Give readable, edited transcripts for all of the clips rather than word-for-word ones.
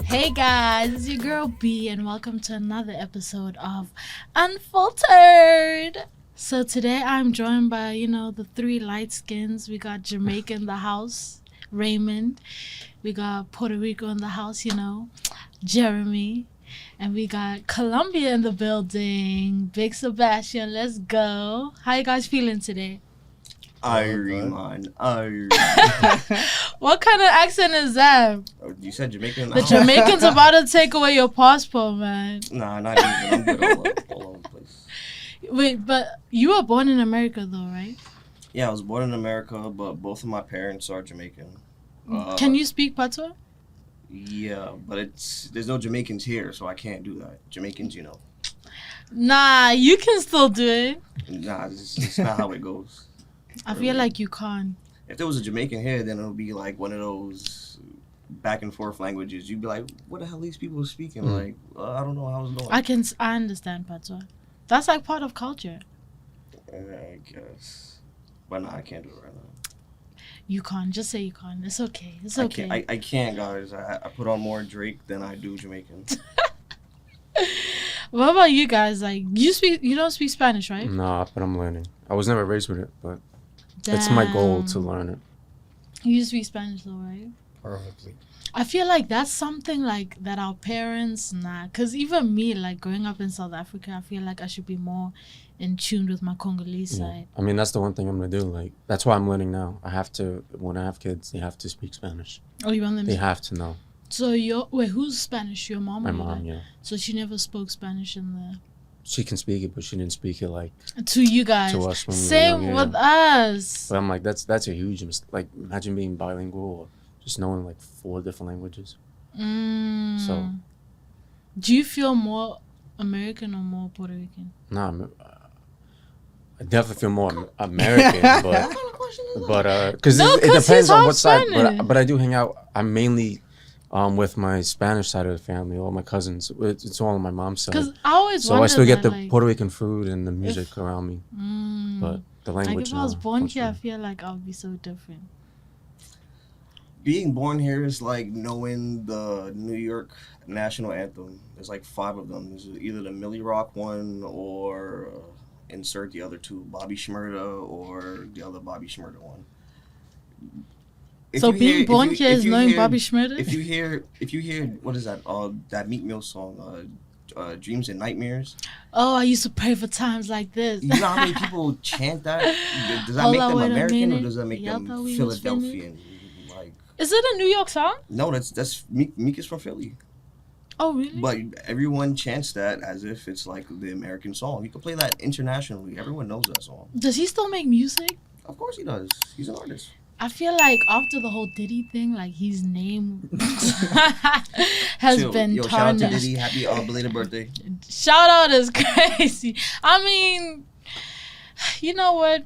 Hey guys, it's your girl B, and welcome to another episode of Unfiltered. So today I'm joined by, the three light skins. We got Jamaica in the house, Raymond. We got Puerto Rico in the house, Jeremy. And we got Colombia in the building, Big Sebastian. Let's go. How you guys feeling today? Irie. What kind of accent is that? Oh, you said Jamaican? The Jamaicans about to take away your passport, man. Nah, not even. I'm good all over the place. Wait, but you were born in America, though, right? Yeah, I was born in America, but both of my parents are Jamaican. Can you speak Patois? Yeah, but there's no Jamaicans here, so I can't do that. Jamaicans, Nah, you can still do it. Nah, it's not how it goes. I feel like you can't. If there was a Jamaican here, then it would be like one of those back and forth languages. You'd be like, what the hell are these people speaking? Like, I don't know how it's going. I understand Patois. That's like part of culture. I guess. But nah, I can't do it right now. You can't. Just say you can't. It's okay. It's okay. I can't, guys. I put on more Drake than I do Jamaican. What about you guys? Like, you don't speak Spanish, right? Nah, but I'm learning. I was never raised with it, but Damn. it's my goal to learn it. You speak Spanish though, right? Perfectly. I feel like that's something like that our parents because even me, like growing up in South Africa, I feel like I should be more in tune with my Congolese side. I mean, that's the one thing I'm gonna do. Like, that's why I'm learning now. I have to. When I have kids, they have to speak Spanish. Oh, you want them? They have to know. So who's Spanish? Your mom? My or mom, dad? yeah. So she never spoke Spanish in the. She can speak it, but she didn't speak it like to you guys. to us when we were Same young, with us. But I'm like, that's a huge mistake. Like, imagine being bilingual or just knowing like 4 different languages. So, do you feel more American or more Puerto Rican? Nah, I definitely feel more American, but because it depends on what side. But I do hang out. I'm mainly with my Spanish side of the family, all my cousins. It's all on my mom's side. Because I always so I still get the Puerto Rican food and the music around me. But the language. Like if I was born here, I feel like I would be so different. Being born here is like knowing the New York national anthem. There's like 5 of them. There's either the Millie Rock one or insert the other 2, Bobby Shmurda or the other Bobby Shmurda one. So being born here is knowing Bobby Shmurda? If you hear what is that? That Meek Mill song, Dreams and Nightmares. Oh, I used to pray for times like this. You know how many people chant that? Does that make them American or does that make them Philadelphian? Like, is it a New York song? No, that's Meek is from Philly. Oh, really? But everyone chants that as if it's like the American song. You can play that internationally. Everyone knows that song. Does he still make music? Of course he does. He's an artist. I feel like after the whole Diddy thing, like his name has been tarnished. Shout out to Diddy. Happy belated birthday. Shout out is crazy. I mean, you know what?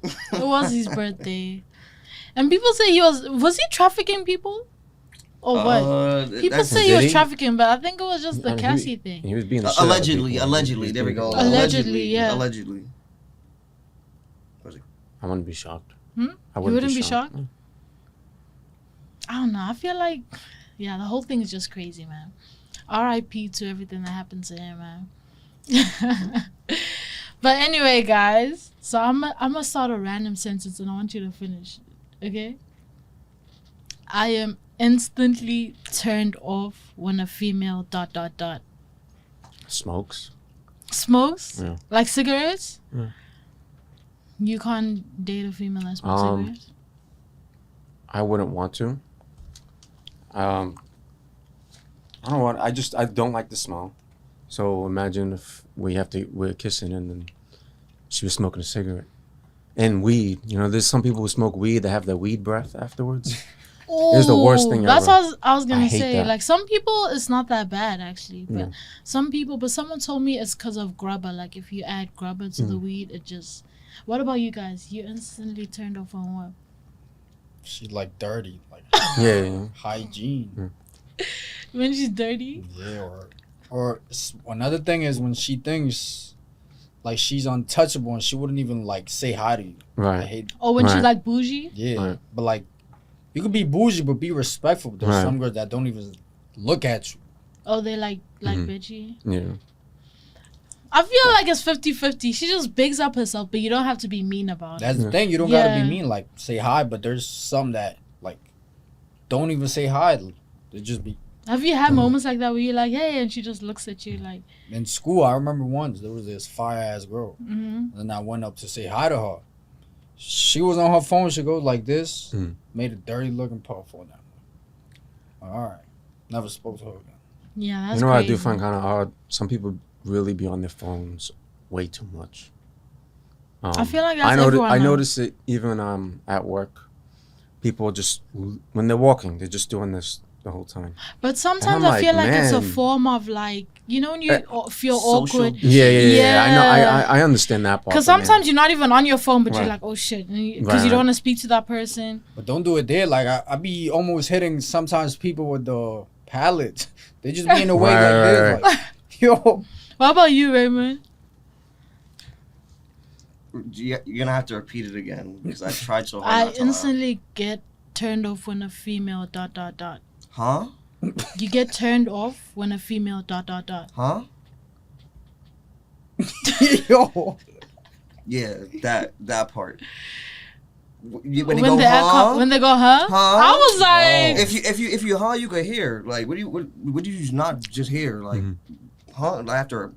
It was his birthday. And people say was he trafficking people? Or what? People say he was trafficking, but I think it was just the Cassie thing. He was being allegedly. There we go. Allegedly, yeah. Allegedly. I wouldn't be shocked. You wouldn't be shocked? No. I don't know. I feel like, the whole thing is just crazy, man. R.I.P. to everything that happened to him, man. But anyway, guys, so I'm gonna start a random sentence and I want you to finish, okay? I am instantly turned off when a female ... Smokes? Yeah. Like cigarettes? Yeah. You can't date a female that smokes cigarettes? I wouldn't want to. I don't want. I don't like the smell. So imagine if we're kissing and then she was smoking a cigarette and weed. There's some people who smoke weed that have that weed breath afterwards. It's the worst thing ever. That's what I was gonna say. That. Like some people, it's not that bad actually, but someone told me it's because of grubber. Like if you add grubber to the weed, it just. What about you guys? You instantly turned off on what? She like dirty, like hygiene. When she's dirty. Yeah, or another thing is when she thinks like she's untouchable and she wouldn't even like say hi to you. I Right. hate. Or when she's Right. like bougie. Yeah, Right. but like you could be bougie but be respectful. There's Right. some girls that don't even look at you. Oh, they like Mhm. bitchy. Yeah. I feel like it's 50-50. She just bigs up herself, but you don't have to be mean about it. That's the Yeah. thing. You don't gotta Yeah. be mean. Like say hi, but there's some that like don't even say hi. They just be Have you had Mhm. moments like that where you're like, hey, and she just looks at you like, in school. I remember once there was this fire ass girl, mm-hmm. and I went up to say hi to her. She was on her phone. She goes like this, Mhm. made a dirty looking puff on that. All right, never spoke to her again. Yeah, that's You know what I crazy. do find kind of odd? Some people really be on their phones way too much. I feel like that's I everyone now. notice it even at work. People just when they're walking, they're just doing this the whole time. But sometimes And I'm I feel like, like it's a man. form of like, you know, when you feel social awkward. Yeah. I know. Yeah. I understand that part. Because but man, sometimes you're not even on your phone, but you're Right. like, oh shit, because Right, you don't right. want to speak to that person. But don't do it there. Like I be almost hitting sometimes people with the palette. They just be in the way Right, like this. right, Like, yo, What about you, Raymond? You're gonna have to repeat it again because I tried so hard. I not to laugh. instantly get turned off when a female ... Huh? You get turned off when a female ... Huh? yo. Yeah, that part. When When they go, they huh? when they go, huh? Huh? I was like, If you huh, you could hear. Like, what do you not just hear? Like, Mhm. huh? After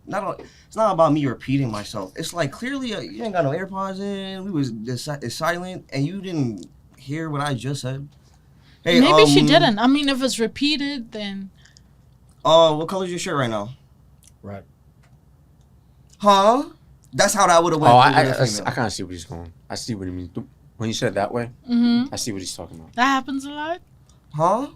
it's not about me repeating myself. It's like clearly you ain't got no AirPods in. We was it's silent, and you didn't hear what I just said. Hey, maybe she didn't. I mean, if it's repeated, then What color's your shirt right now? Right. Huh? That's how that would have went. Oh, with I a female. kind of see what he's going. I see what he means. When you said that way, I see what he's talking about. that happens a lot. Huh?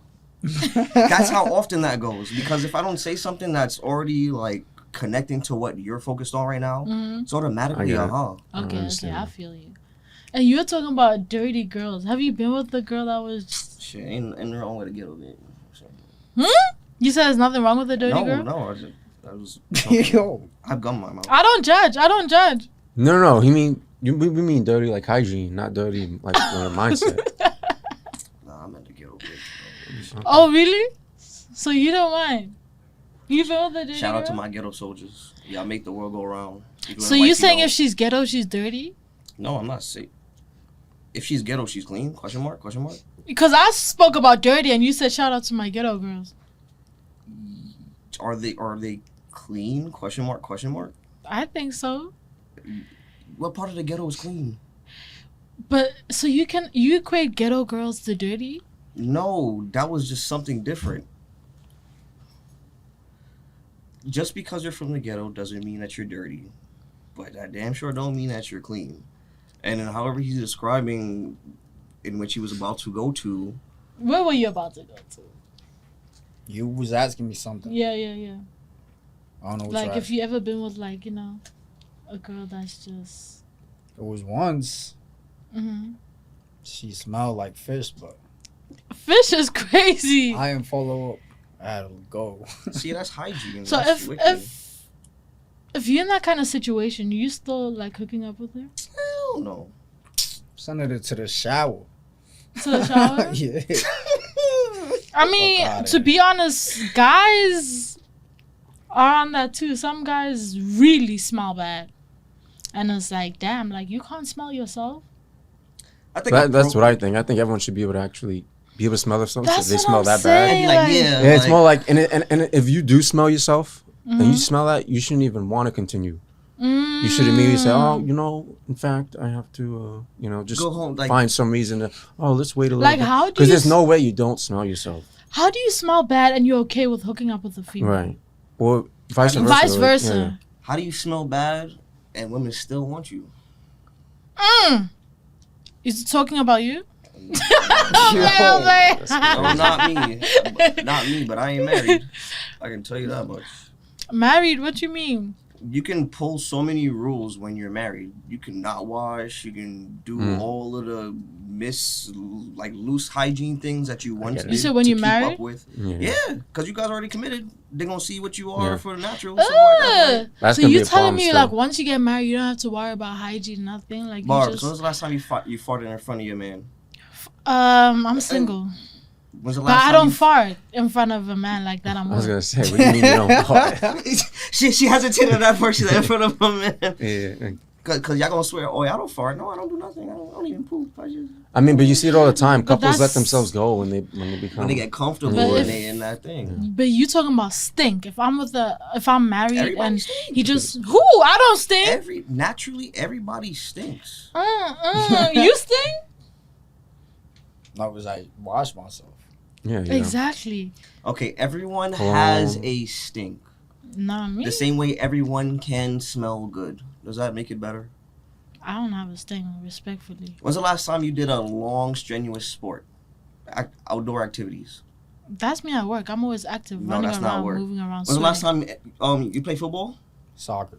That's how often that goes. Because if I don't say something that's already like connecting to what you're focused on right now, it's automatically I a get it. huh. I Okay, understand. I feel you. And you're talking about dirty girls. Have you been with the girl that was? Shit, ain't wrong with a ghetto bitch. You said there's nothing wrong with a dirty No, girl. no, I was. yo. I've gum in my mouth. I don't judge. No. He mean we mean dirty like hygiene, not dirty like mindset. Nah, I'm in the ghetto bitch. Bro. Oh really? So you don't mind? You been with a dirty Shout out to girl? my ghetto soldiers. Y'all make the world go round. Even So when you white saying people if she's ghetto, she's dirty? No, I'm not saying. If she's ghetto, she's clean? Question mark? Question mark? Because I spoke about dirty, and you said shout out to my ghetto girls. Are they clean? Question mark? Question mark? I think so. What part of the ghetto is clean? But so you equate ghetto girls to dirty? No, that was just something different. Just because you're from the ghetto doesn't mean that you're dirty, but that damn sure don't mean that you're clean. And then however he's describing in which he was about to go to, Where were you about to go to? You was asking me something. Yeah. I don't know what Like you're if you ever been with like a girl that's just. It was once hmm she smelled like fish, but Fish is crazy. I didn't follow up. I had to go. see, that's hygiene. So That's wicked. if you're in that kind of situation, you still like hooking up with her Hell no. Sending it to the shower. to the shower? Yeah. I mean, outta to here. be honest, guys are on that too. Some guys really smell bad, and it's like, damn, like you can't smell yourself. I think That's what I think. I think everyone should be able to actually be able to smell themselves. That's If they what smell I'm that saying. bad. I'd be like, Like- yeah. Yeah, it's more like and if you do smell yourself and Mhm. you smell that, you shouldn't even want to continue. You should immediately say, "Oh, in fact, I have to, just Go home. Like, find some reason to. Oh, let's wait a little Like, bit." how do Because you there's no way you don't smell yourself, How do you smell bad and you're okay with hooking up with a female? right? Or vice versa. Vice like, versa. how do you smell bad and women still want you? Is it talking about you? No, not me. Not me, but I ain't married. I can tell you that much. Married? What you mean? You can pull so many rules when you're married. You can not wash. You can do all of the loose hygiene things that you once it. did You said when to you keep married? up with. Yeah. Yeah, because you guys already committed. They're gonna see what you are Yeah. for the natural. So at that point, That's So gonna be you a telling problem me still. like once you get married, you don't have to worry about hygiene, nothing. Like you Barbs, just when's the last time you farted in front of your man? I'm single, When's the but last I time don't you fart in front of a man like that. I'm I was with. gonna say, what do you mean you don't fart? she hesitated at that first. She's like, in front of a man. Yeah. Cause y'all gonna swear, oh, y'all don't fart. No, I don't do nothing. I don't even poop. I mean, but you see it all the time. But Couples let that's- themselves go when they become. When they get comfortable But and if- they in that thing. But you talking about stink? If I'm married Everybody and stinks. he just who I don't stink. Everybody stinks. You stink. I was like, wash myself. Yeah. Exactly. Okay, everyone Cologne. has a stink. Not me. The same way everyone can smell good. Does that make it better? I don't have a stink, respectfully. When's the last time you did a long, strenuous sport? Outdoor activities. That's me at work. I'm always active, No, running that's not around, work. moving around. When's the last sweating. time you play football? Soccer,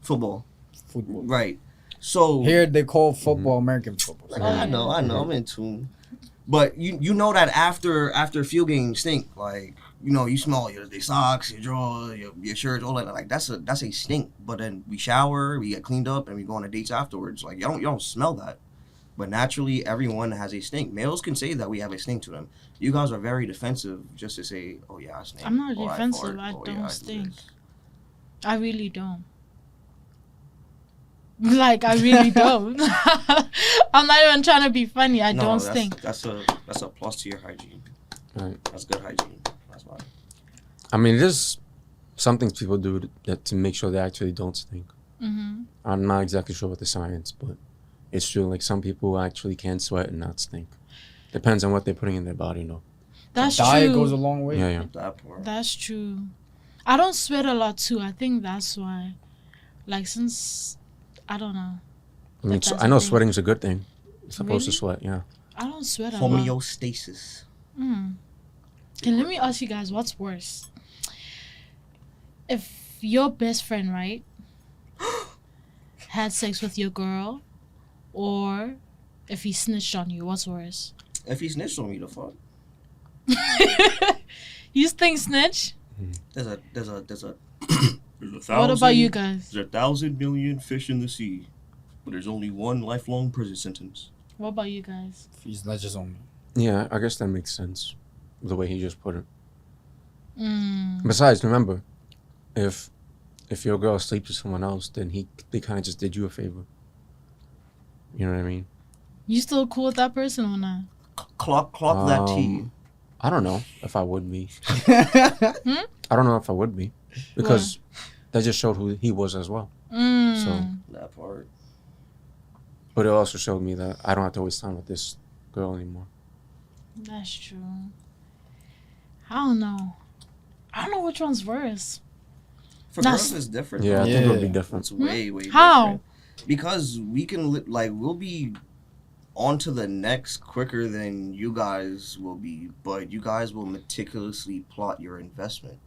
Football. football. Right. So Here they call football American football. I know, I'm in tune. But you know that after a field game stink, like, you know, you smell your socks, your drawers, your shirts, all that. Like that's a stink. But then we shower, we get cleaned up, and we go on a dates afterwards. Like you don't smell that. But naturally, everyone has a stink. Males can say that we have a stink to them. You guys are very defensive just to say, "Oh yeah, I stink." I'm not or defensive. fart. I Oh, don't yeah, do stink. this." I really don't. Like I really don't. I'm not even trying to be funny. I No, don't that's, stink. That's a plus to your hygiene. Right. That's good hygiene. That's fine. I mean, there's some things people do to make sure they actually don't stink. Mm-hmm. I'm not exactly sure what the science, but it's true. Like some people actually can sweat and not stink. Depends on what they're putting in their body, though. That's Diet true. goes a long way. Yeah. That part. That's true. I don't sweat a lot too. I think that's why. Like since I don't know. I mean, That's I know the thing. sweating's a good thing. You're supposed to Really? sweat, yeah. I don't sweat a lot. Homeostasis. Okay, let me ask you guys, what's worse? If your best friend, right, had sex with your girl, or if he snitched on you, what's worse? If he snitched on me, the fuck. You think snitch? There's a there's a there's a What about you guys? There's 1,000 million fish in the sea, but there's only one lifelong prison sentence. What about you guys? He's not just on me. Yeah, I guess that makes sense. The way he just put it. Mm. Besides, remember, if your girl sleeps with someone else, then they kind of just did you a favor. You know what I mean? You still cool with that person or not? Clock that T. I don't know if I would be. I don't know if I would be. Because that just showed who he was as well. So, That part. but it also showed me that I don't have to waste time with this girl anymore. That's true. I don't know. I don't know which one's worse. For That's- girls, it's different. Yeah, I think it would be different. It's way How? different. Because we can, we'll be on to the next quicker than you guys will be, but you guys will meticulously plot your investment.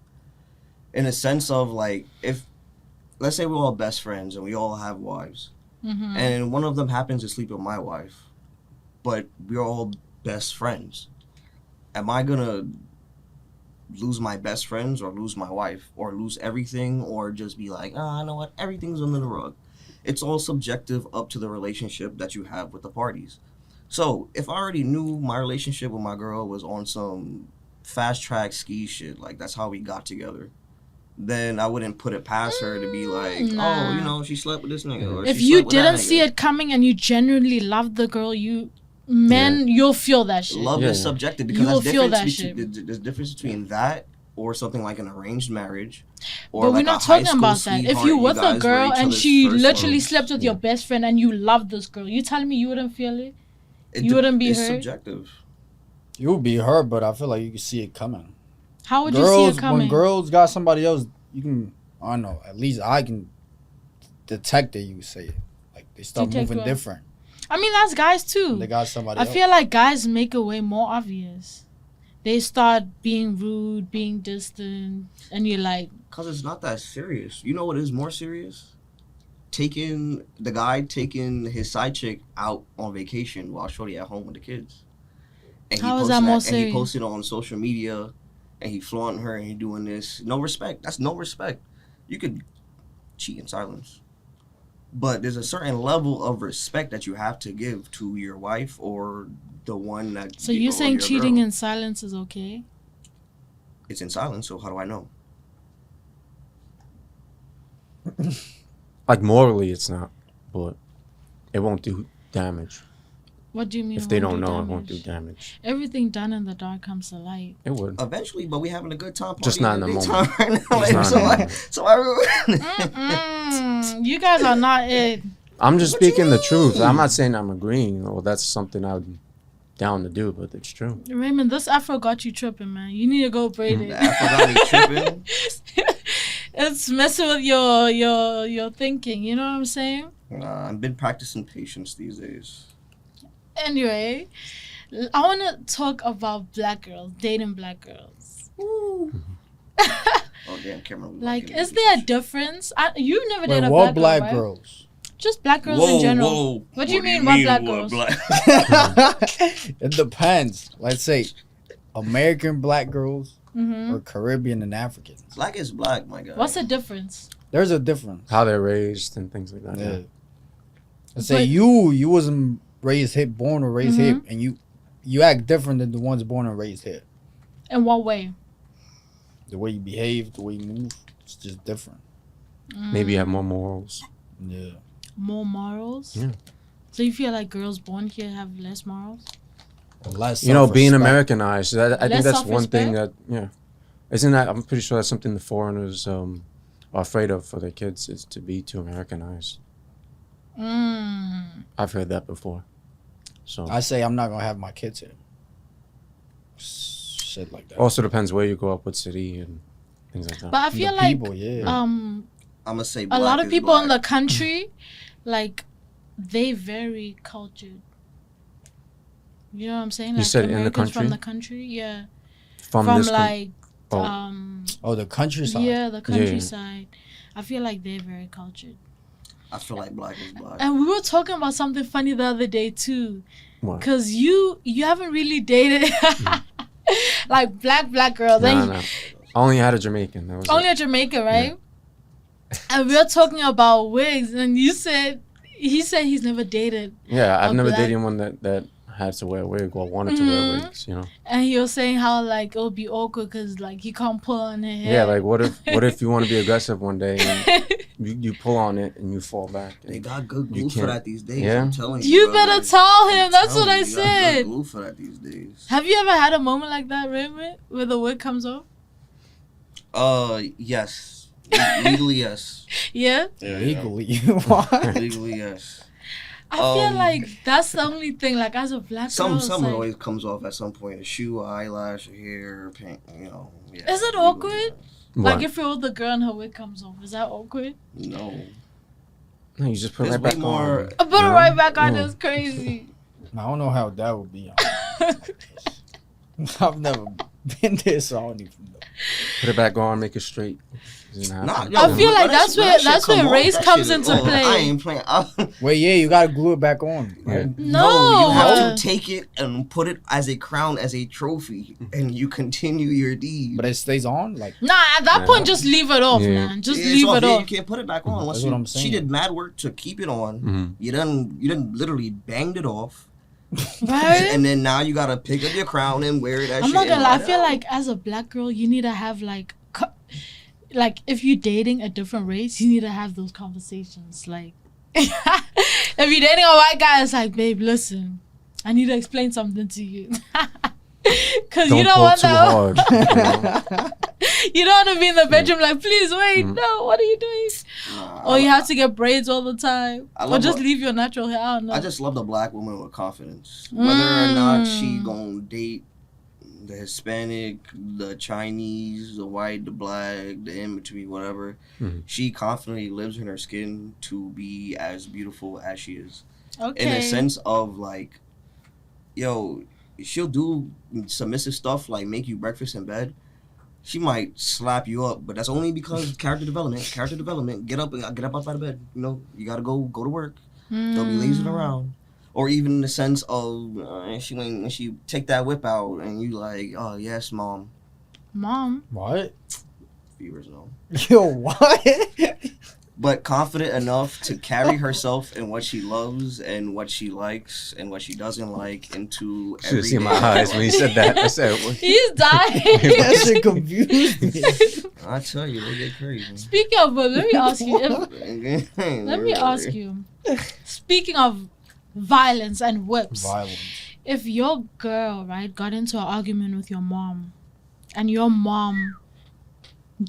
In a sense of, like, if, let's say we're all best friends and we all have wives, and one of them happens to sleep with my wife, but we're all best friends. Am I gonna lose my best friends or lose my wife or lose everything or just be like, I know what, everything's under the rug? It's all subjective up to the relationship that you have with the parties. So if I already knew my relationship with my girl was on some fast track ski shit, like that's how we got together, then I wouldn't put it past her to be like, Nah. oh, you know, she slept with this nigga. Or If she you slept with that didn't nigga. see it coming and you genuinely loved the girl, you'll feel that shit. Love is Yeah. subjective You because will there's feel difference that between, there's difference between that or something like an arranged marriage. Or But we're like not a high talking school about that. If sweetheart, you with a guys were girl each and other's she first literally love. slept with your best friend and you love this girl, you telling me you wouldn't feel it? It you wouldn't be it's hurt? subjective. You would be hurt, but I feel like you can see it coming. How would you see it coming? When girls got somebody else, you can, I don't know, at least I can detect it, you would say it. Like, they start Detect moving what? different. I mean, that's guys too. They got somebody I else. feel like guys make it way more obvious. They start being rude, being distant, and you're like, Because it's not that serious. You know what is more serious? taking his side chick out on vacation while shorty at home with the kids. And How is that more and he serious? posted on social media, and he flaunting her, and he doing this. No respect. That's no respect. You could cheat in silence, but there's a certain level of respect that you have to give to your wife or the one that. So you're or saying your cheating girl. in silence is okay? It's in silence. So how do I know? Like morally, it's not, but it won't do damage. What do you mean? If it they won't don't do know, it won't do damage? damage. Everything done in the dark comes to light. It would. Eventually, but we having a good time. Just not in the partying moment. daytime right now. Just not in the moment. So everyone. You guys are not it. I'm just What you speaking the truth. mean? I'm not saying I'm agreeing or that's something I'm down to do, but it's true. Raymond, this afro got you tripping, man. You need to go braid it. I forgot me tripping. It's messing with your thinking. You know what I'm saying? I've been practicing patience these days. Anyway, I want to talk about black girls, dating black girls. Oh damn, Cameron. Like, is there a difference? You never Wait, dated a what black, black girl, right? girls? Just black girls in general. What do you mean, what black girls? It depends. Let's say American black girls Mm-hmm. or Caribbean and Africans. Black is black, my guy. What's the difference? There's a difference. How they're raised and things like that. Yeah. Yeah. Let's say But- you wasn't raised hip, born or raised Mhm. hip, and you act different than the ones born and raised hip. In what way? The way you behave, the way you move, it's just different. Maybe you have more morals. Yeah. More morals? Yeah. So you feel like girls born here have less morals? Less You know, being self-respect. Americanized. I Less think that's one thing that, self-respect? Isn't that, I'm pretty sure that's something the foreigners are afraid of for their kids is to be too Americanized. I've heard that before. So I say I'm not gonna have my kids here. Shit like that. also depends where you grow up, what city and things like that. But I The feel like people, yeah. I'm gonna say a black lot of is people in black. the country, like, they very cultured. You know what I'm saying? You Like, said in the Americans from country? the country, yeah. From From this like, oh. Oh, the countryside. yeah, the countryside. I feel like they're very cultured. I feel like black is black. And we were talking about something funny the other day too, What? cause you haven't really dated like black girls. No, And no. I only had a Jamaican. That was only it. at Jamaica, right? And we were talking about wigs, and he said he's never dated, Yeah, I've a never black- dated one that had to wear a wig or wanted to wear Mhm. wigs, you know. and he was saying how like it would be awkward because like he can't pull on her hair. Yeah, like what if you want to be aggressive one day and you pull on it and you fall back? They got good You glue for can't- that these days. Yeah? I'm telling you. You brother. better tell him. I'm That's what telling I you, they got good said. glue for that these days. Have you ever had a moment like that, Raymond, where the wig comes off? Yes. Legally, yes. Yeah. Legally, what? Legally, yes. I feel like Um, that's the only thing. Like as a black girl, it's Some like, always comes off at some point. A shoe, a eyelash, a hair, paint. You know. Yeah, Is it legally, awkward? yes. like What? if you're with the girl and her wig comes off, is that awkward? No. No, you just put it There's right way back more- on. I put it Yeah. right back on. Yeah. It's crazy. I don't know how that would be. I've never been there, so I don't even know. Put it back on, make it straight. Doesn't Nah, happen. yo, I feel like when that's when where- shit that's where come off, race that comes shit- into oh, play. I ain't playing. Wait, yeah, you gotta glue it back on. Right? No, you have No. to take it and put it as a crown, as a trophy, and you continue your deed. But it stays on. Like Nah, at that Yeah. point, just leave it off, Yeah. man. Just Yeah, it's leave it Yeah, off. you can't put it back on. Once That's what I'm She saying. did mad work to keep it on. Mhm. You done literally banged it off, Right? and then now you gotta pick up your crown and wear it. I'm not gonna lie. I feel like as a black girl, you need to have like if you're dating a different race, you need to have those conversations. Like if you're dating a white guy, it's like, babe, listen, I need to explain something to you. Cause Don't you don't pull want too that. hard. You know? You don't want to be in the bedroom like, please wait, Mm. no, what are you doing? Or you have to get braids all the time, I or love just what- leave your natural hair. I don't know. I just love the black woman with confidence. Whether or not she Mm. gonna date the Hispanic, the Chinese, the white, the black, the in between, whatever, Mhm. she confidently lives in her skin to be as beautiful as she is. Okay. In a sense of like, yo, she'll do submissive stuff like make you breakfast in bed. she might slap you up, but that's only because character development. Character development. Get up out of bed. You know, you gotta go to work. Don't be lazing around. Or even in the sense of when she take that whip out and you like, oh yes, mom. What? Viewers know. Yo, what? But confident enough to carry herself in what she loves and what she likes and what she doesn't like into Should have seen everyday my eyes when he said that. I said, what? He's dying. That shit confused me. I tell you, they get crazy. Speaking of, but let me ask you. Let me ask you. Speaking of violence and whips, if your girl, right, got into an argument with your mom, and your mom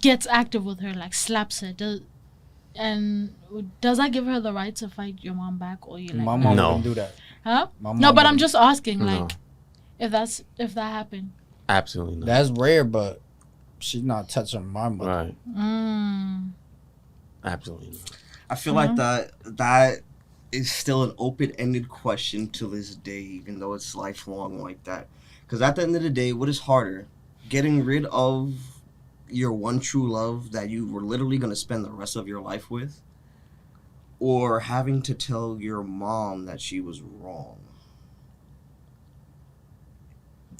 gets active with her, like slaps her, does that give her the right to fight your mom back, or you like? My mom No. wouldn't do that. Huh? My mom No, but I'm wouldn't. just asking, No. like, if that happened. Absolutely not. That's rare, but she's not touching my mother. Right. Absolutely not. I feel like that is still an open-ended question to this day, even though it's lifelong like that. Because at the end of the day, what is harder? Getting rid of your one true love that you were literally going to spend the rest of your life with, or having to tell your mom that she was wrong?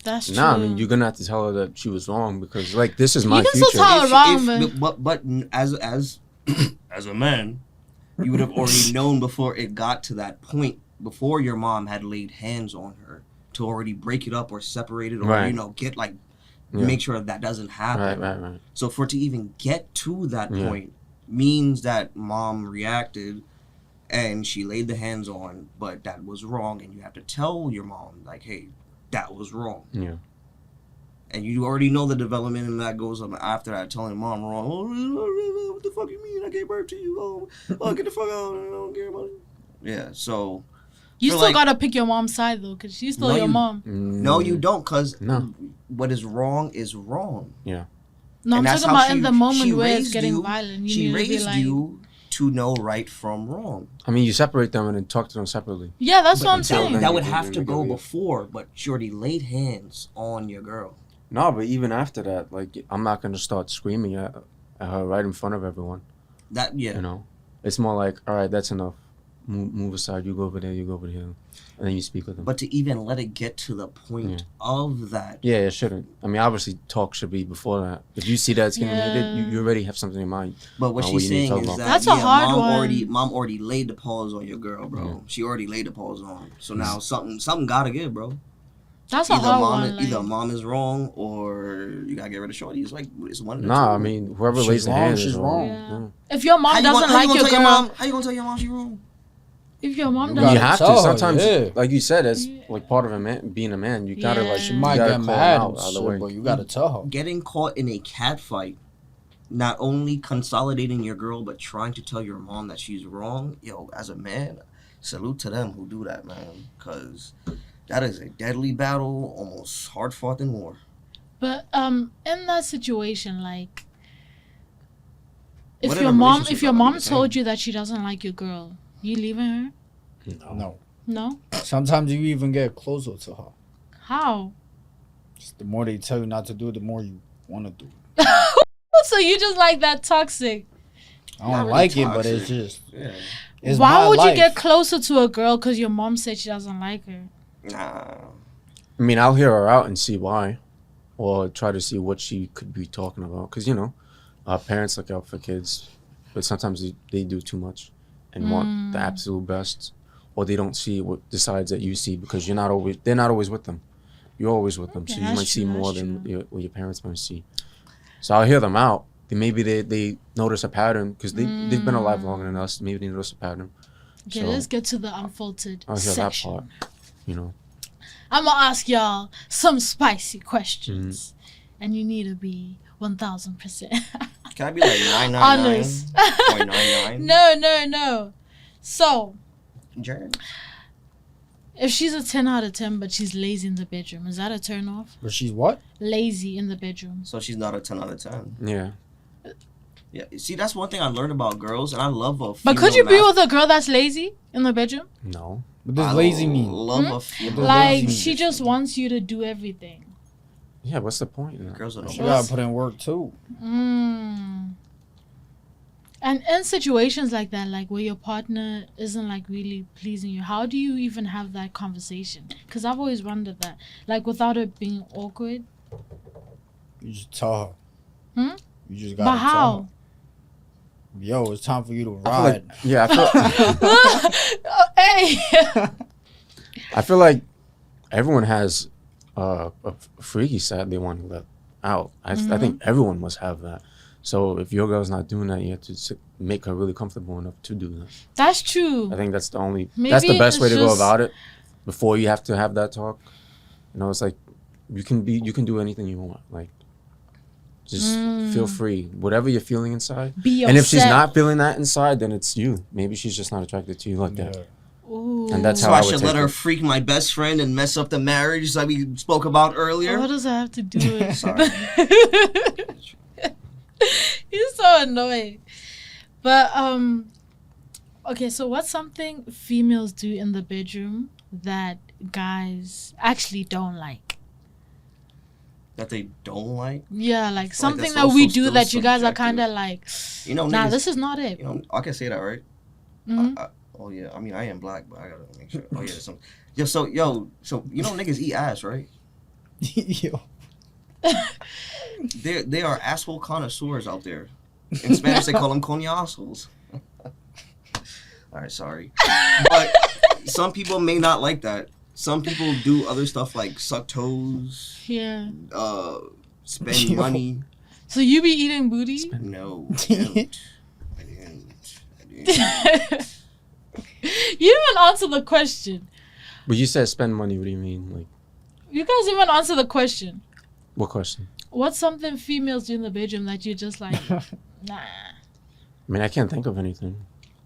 That's true. Nah, I mean, you're gonna have to tell her that she was wrong because, like, this is my can future. still tell her wrong, but as as a man, you would have already known before it got to that point, before your mom had laid hands on her to already break it up or separate it, or Right. get like Yeah. make sure that doesn't happen. Right. So for it to even get to that Yeah. point means that mom reacted and she laid the hands on, but that was wrong, and you have to tell your mom, like, hey, that was wrong. Yeah. And you already know the development, and that goes on after that, telling mom wrong. Oh, what the fuck you mean? I gave birth to you. Oh, get the fuck out. I don't care about it. Yeah, so. You feel still like- gotta pick your mom's side though, cause she's still No, your you- mom. No, you don't, because No. what is wrong is wrong. No, And I'm that's talking how about in the she moment where it's raised getting you. violent. You She need to be raised like, you to know right from wrong. I mean, you separate them and then talk to them separately. yeah, that's But what I'm that- saying. That would Yeah, have yeah, to yeah, go yeah. before, but she already laid hands on your girl. No, but even after that, like, I'm not gonna start screaming at her right in front of everyone. That, yeah. You know, it's more like, all right, that's enough. Move aside. You go over there. You go over here, and then you speak with them. But to even let it get to the point of that, Yeah, it shouldn't. I mean, obviously, talk should be before that. If you see that it's getting heated, Yeah. you already have something in mind. but what What she's you need to saying talk is about. that That's a hard mom one. already laid the pause on your girl, bro. Yeah. She already laid the pause on. So now something gotta give, bro. That's a hard one. Either Like, mom is wrong or you gotta get rid of shorty. It's like it's one of the Nah, two. I mean, whoever She's lays the wrong, hand she's is wrong. wrong. if your mom doesn't like your girl, How you gonna tell your mom she wrong? if your mom You You doesn't, gotta have to. tell her, Sometimes, yeah. like you said, as like part of a man, being a man, you gotta Yeah. like She you Might gotta get call mad them out and out of the shit, way. but you gotta tell her. Getting caught in a cat fight, not only consolidating your girl, but trying to tell your mom that she's wrong. Yo, as a man, salute to them who do that, man, because that is a deadly battle, almost hard fought than war. but in that situation, like, if What in your a mom, relationship if your are mom you told saying? you that she doesn't like your girl, you leaving her? No. No. Sometimes you even get closer to her. How? Just the more they tell you not to do it, the more you want to do it. So you just like that toxic? I Not don't really like it, but toxic. it's just. Yeah. It's Why my would life. you get closer to a girl because your mom said she doesn't like her? Nah. I mean, I'll hear her out and see why, or try to see what she could be talking about. Because, you know, parents look out for kids, but sometimes they do too much and want the absolute best, or they don't see what the sides that you see because they're not always with them. You're always with them, Okay, so you that's might see true, more that's than true. what your parents might see. So I'll hear them out. Maybe they notice a pattern because they've been alive longer than us. Maybe they notice a pattern. Okay, So- let's get to the unfiltered I'll hear section. that part. You know. I'm gonna ask y'all some spicy questions, and you need to be 1,000%. Can I be like 999.99? Honest. No. So, Jared? if she's a 10 out of 10, but she's lazy in the bedroom, is that a turn off? But she's what? Lazy in the bedroom. So she's not a 10 out of 10. Yeah. Yeah. See, that's one thing I learned about girls, and I love a female. But could you be with a girl that's lazy in the bedroom? No. What does lazy mean? Love a female. Like, lazy she just wants you to do everything. Yeah, what's the point? In that? Girls don't She know. gotta put in work too. Mm. And in situations like that, like where your partner isn't like really pleasing you, how do you even have that conversation? Because I've always wondered that, like without it being awkward. You just tell her. Hmm? You just gotta But tell how? her. Yo, it's time for you to I feel like, ride. yeah, Hey. I feel like everyone has a freaky side they want to let out. I think everyone must have that. So if your girl's not doing that, you have to make her really comfortable enough to do that. That's true. I think that's the only. Maybe that's the best it's way to go just- about it. Before you have to have that talk, you know, it's like you can do anything you want. Like, just feel free, whatever you're feeling inside. Be yourself. And if she's not feeling that inside, then it's you. Maybe she's just not attracted to you like that. Ooh. And that's So how I I would should take let her it. freak my best friend and mess up the marriage like we spoke about earlier. What does that have to do with? Sorry. He's so annoying. But okay, so what's something females do in the bedroom that guys actually don't like? That they don't like. Yeah, like something that's that we also do still that you guys are subjective. kind of like, You know, nah, niggas, this is not it. You know, I can say that, right? Mhm. Oh yeah, I mean I am black, but I gotta make sure. Oh yeah, so you know niggas eat ass, right? Yo. They are asshole connoisseurs out there. In Spanish they call them coñazos. All right, sorry, but some people may not like that. Some people do other stuff like suck toes, Yeah. spend Yo. money. So you be eating booty? No, I didn't. I didn't. You didn't answer the question. But you said spend money. What do you mean? Like, You guys even answer the question. what question? What's something females do in the bedroom that you're just like, nah? I mean, I can't think of anything.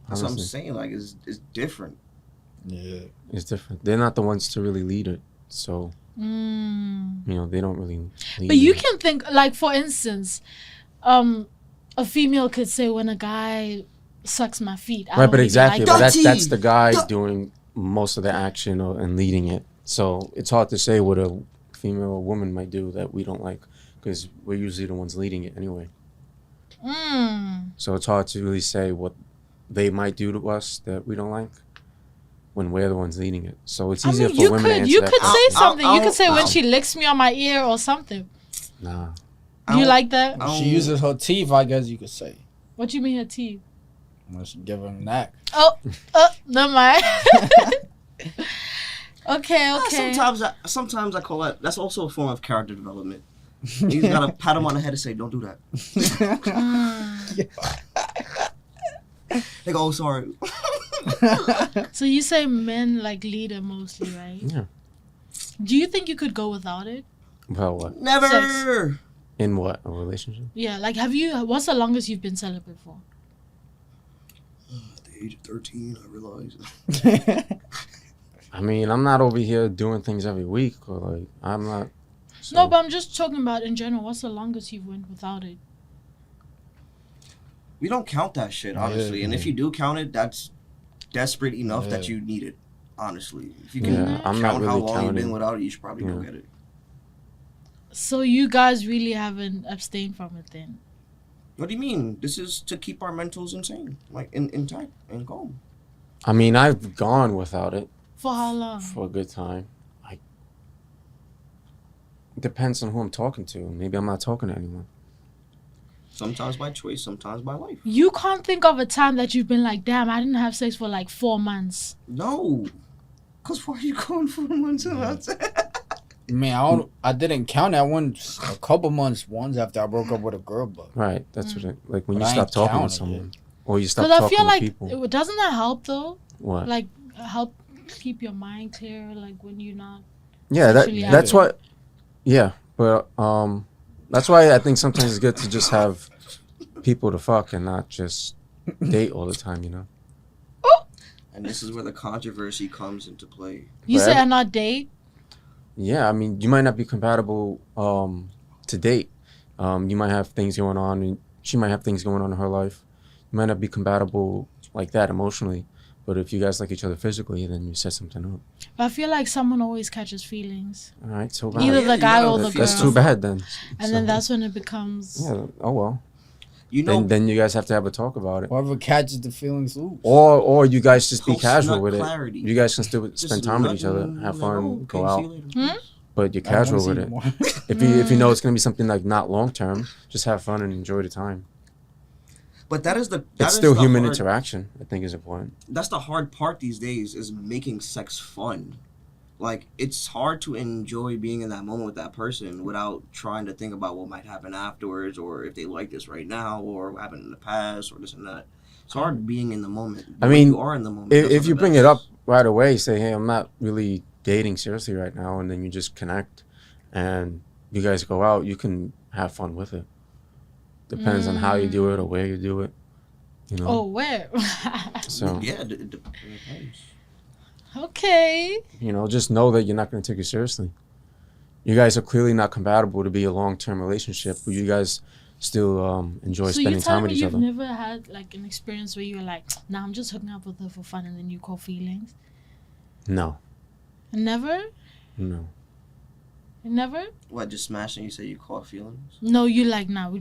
That's what I'm Honestly, saying. Like it's different. Yeah. it's different. They're not the ones to really lead it, so Mm. you know they don't really. Lead But you it. can think, like, for instance, a female could say when a guy sucks my feet. I Right, don't but really exactly. like But that. that's the guy doing most of the action and leading it. So it's hard to say what a female or woman might do that we don't like because we're usually the ones leading it anyway. Mm. So it's hard to really say what they might do to us that we don't like when we're the ones leading it. So it's I easier mean, for women to answer you that could question. say something. You could say when Ow. she licks me on my ear or something. Nah. I You don't- like that? I She don't- uses her teeth, I guess you could say. What you mean her teeth? When she give him that. Oh, never mind. okay. Sometimes I call that. That's also a form of character development. You just gotta pat him on the head and say, "Don't do that." They go, "Oh, sorry." So you say men like lead it mostly, right? Yeah. Do you think you could go without it? Well, what? Never. In what? A relationship? Yeah, like what's the longest you've been celibate for? At the age of 13, I realized. I mean, I'm not over here doing things every week or like, I'm not. So, No, but I'm just talking about in general. What's the longest you've went without it? We don't count that shit, honestly. Yeah. And if you do count it, that's desperate enough that Yeah. you need it, honestly. If you can Yeah, I'm count not how really long you've counting. been without it, you should probably go Yeah. get it. So you guys really haven't abstained from it then? What do you mean? This is to keep our mentals insane, like intact and calm. I mean, I've gone without it For how long? for a good time. Depends on who I'm talking to. Maybe I'm not talking to anyone. Sometimes by choice, sometimes by life. You can't think of a time that you've been like, damn, I didn't have sex for like 4 months. No. Because why are you going for months and months? Man, I didn't count that one a couple months once after I broke up with a girl, but Right. That's what it, like when But you I stop ain't talking counting with someone or you stop Because I talking feel with like, people. doesn't that help though? What? Like, help keep your mind clear, like when you're not. Yeah, sexually that's active. what. Yeah, but that's why I think sometimes it's good to just have people to fuck and not just date all the time. You know. And this is where the controversy comes into play. You But say every- I'm not date? Yeah, I mean, you might not be compatible to date. You might have things going on, and she might have things going on in her life. You might not be compatible like that emotionally, But if you guys like each other physically, then you set something up. But I feel like someone always catches feelings. All right, so bad. Either the guy or the girl. That's too bad then. And then that's when it becomes... Yeah, oh well. You know, Then you guys have to have a talk about it. Whoever catches the feelings lose. Or you guys just be Post casual nut with clarity. it. You guys can still just spend time with each other, nothing, have like, fun, oh, go okay, see out. you later. But you're I wanna casual see with you it. more. If you know it's gonna be something like not long term, just have fun and enjoy the time. But that is the It's still human hard, interaction. I think is important. That's the hard part these days is making sex fun. Like it's hard to enjoy being in that moment with that person without trying to think about what might happen afterwards, or if they like this right now, or what happened in the past, or this and that. It's hard being in the moment. I mean, you are in the moment. If you bring it up right away, say, hey, I'm not really dating seriously right now, and then you just connect, and you guys go out, you can have fun with it. Depends on how you do it or where you do it. You know. Oh, where? So So yeah, it depends. Okay. you know, just know that you're not going to take it seriously. You guys are clearly not compatible to be a long-term relationship, but you guys still enjoy So spending you're time telling with me each you've other. never had like an experience where you were like, nah, I'm just hooking up with her for fun, and then you call feelings? No, Never? no. Never? What, just smashing? You say you caught feelings? No, you like, nah,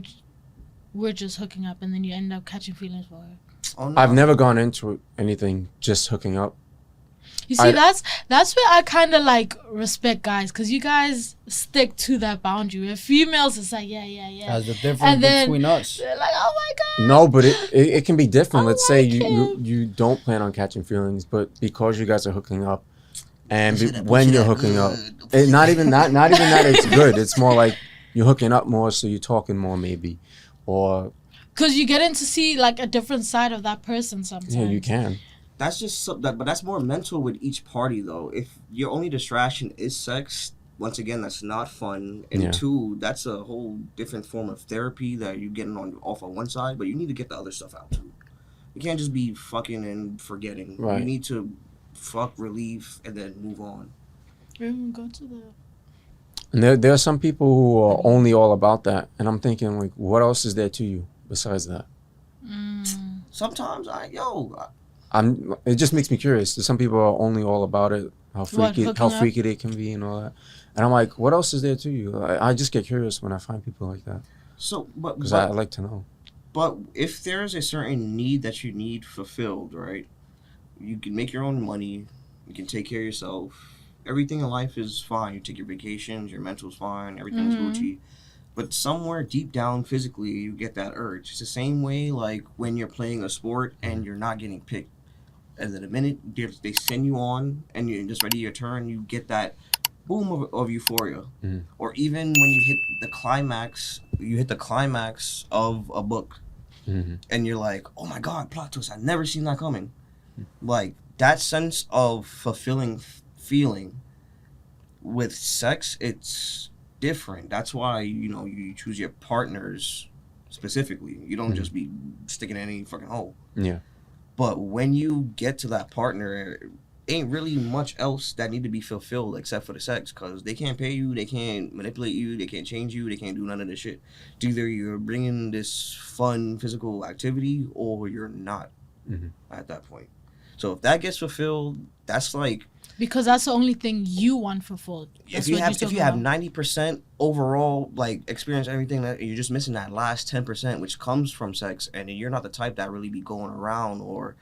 we're just hooking up, and then you end up catching feelings for her. Oh no. I've never gone into anything just hooking up. You see, that's where I kind of like respect guys, because you guys stick to that boundary. With females, it's like, yeah. That's the difference And then between us. they're like, oh my God. No, but it can be different. I Let's say like you don't plan on catching feelings, but because you guys are hooking up, and Pussy that- when pussy you're that hooking up, good. not even that it's good. It's more like you're hooking up more, so you're talking more maybe, or Because you get in to see like a different side of that person sometimes. yeah, you can. That's just that, but that's more mental with each party though. If your only distraction is sex, once again, that's not fun. And Yeah. two, that's a whole different form of therapy that you're getting off on one side, but you need to get the other stuff out too. You can't just be fucking and forgetting. Right. You need to fuck, relieve, and then move on. Go to the... And there are some people who are only all about that, and I'm thinking like, what else is there to you besides that? Sometimes It just makes me curious. Some people are only all about it, how freaky they can be and all that. And I'm like, what else is there to you? I just get curious when I find people like that. So, Because I like to know. But if there is a certain need that you need fulfilled, right? You can make your own money. You can take care of yourself. Everything in life is fine. You take your vacations. Your mental's fine. Everything's Gucci. But somewhere deep down physically, you get that urge. It's the same way like when you're playing a sport and you're not getting picked. And then the minute they send you on and you're just ready your turn, you get that boom of euphoria. Mhm. Or even when you hit the climax of a book. Mm-hmm. And you're like, oh my God, plot twist, I've never seen that coming. Like, that sense of fulfilling feeling with sex, it's different. That's why, you choose your partners specifically. You don't just be sticking in any fucking hole. Yeah. But when you get to that partner, ain't really much else that need to be fulfilled except for the sex, because they can't pay you, they can't manipulate you, they can't change you, they can't do none of this shit. It's either you're bringing this fun physical activity or you're not at that point. So if that gets fulfilled, that's like, Because that's the only thing you want fulfilled. if you have 90% overall like experience everything, that you're just missing that last 10%, which comes from sex, and you're not the type that really be going around, or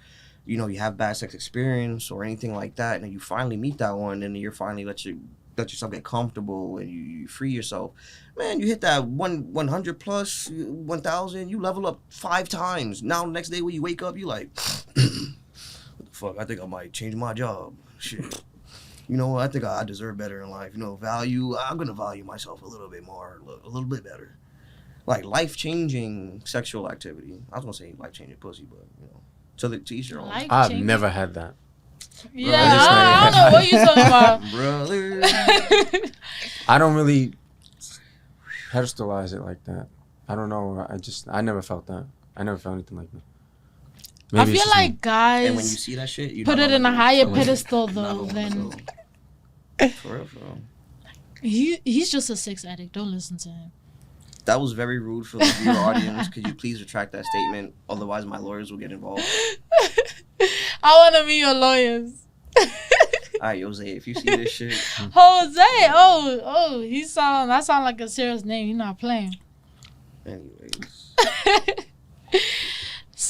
you have bad sex experience or anything like that, and then you finally meet that one, and you're finally let yourself get comfortable and you free yourself. Man, you hit that 100 plus 1,000, you level up 5 times. Now the next day when you wake up, you like, what the fuck? I think I might change my job. Shit. I think I deserve better in life. Value. I'm gonna value myself a little bit more, a little bit better. Like life-changing sexual activity. I was gonna say life-changing pussy, but to each your own. I've never had that. Yeah, I don't know what you're talking about. Brother. I don't really pedestalize it like that. I don't know. I never felt that. I never felt anything like that. I feel like guys And when you see that shit, you put it in a higher pedestal though than... For real, for real. He's just a sex addict. Don't listen to him. That was very rude for the viewer audience. Could you please retract that statement? Otherwise, my lawyers will get involved. I want to meet your lawyers. Alright, Jose, if you see this shit, Jose. Oh, that sound like a serious name. He's not playing. anyways.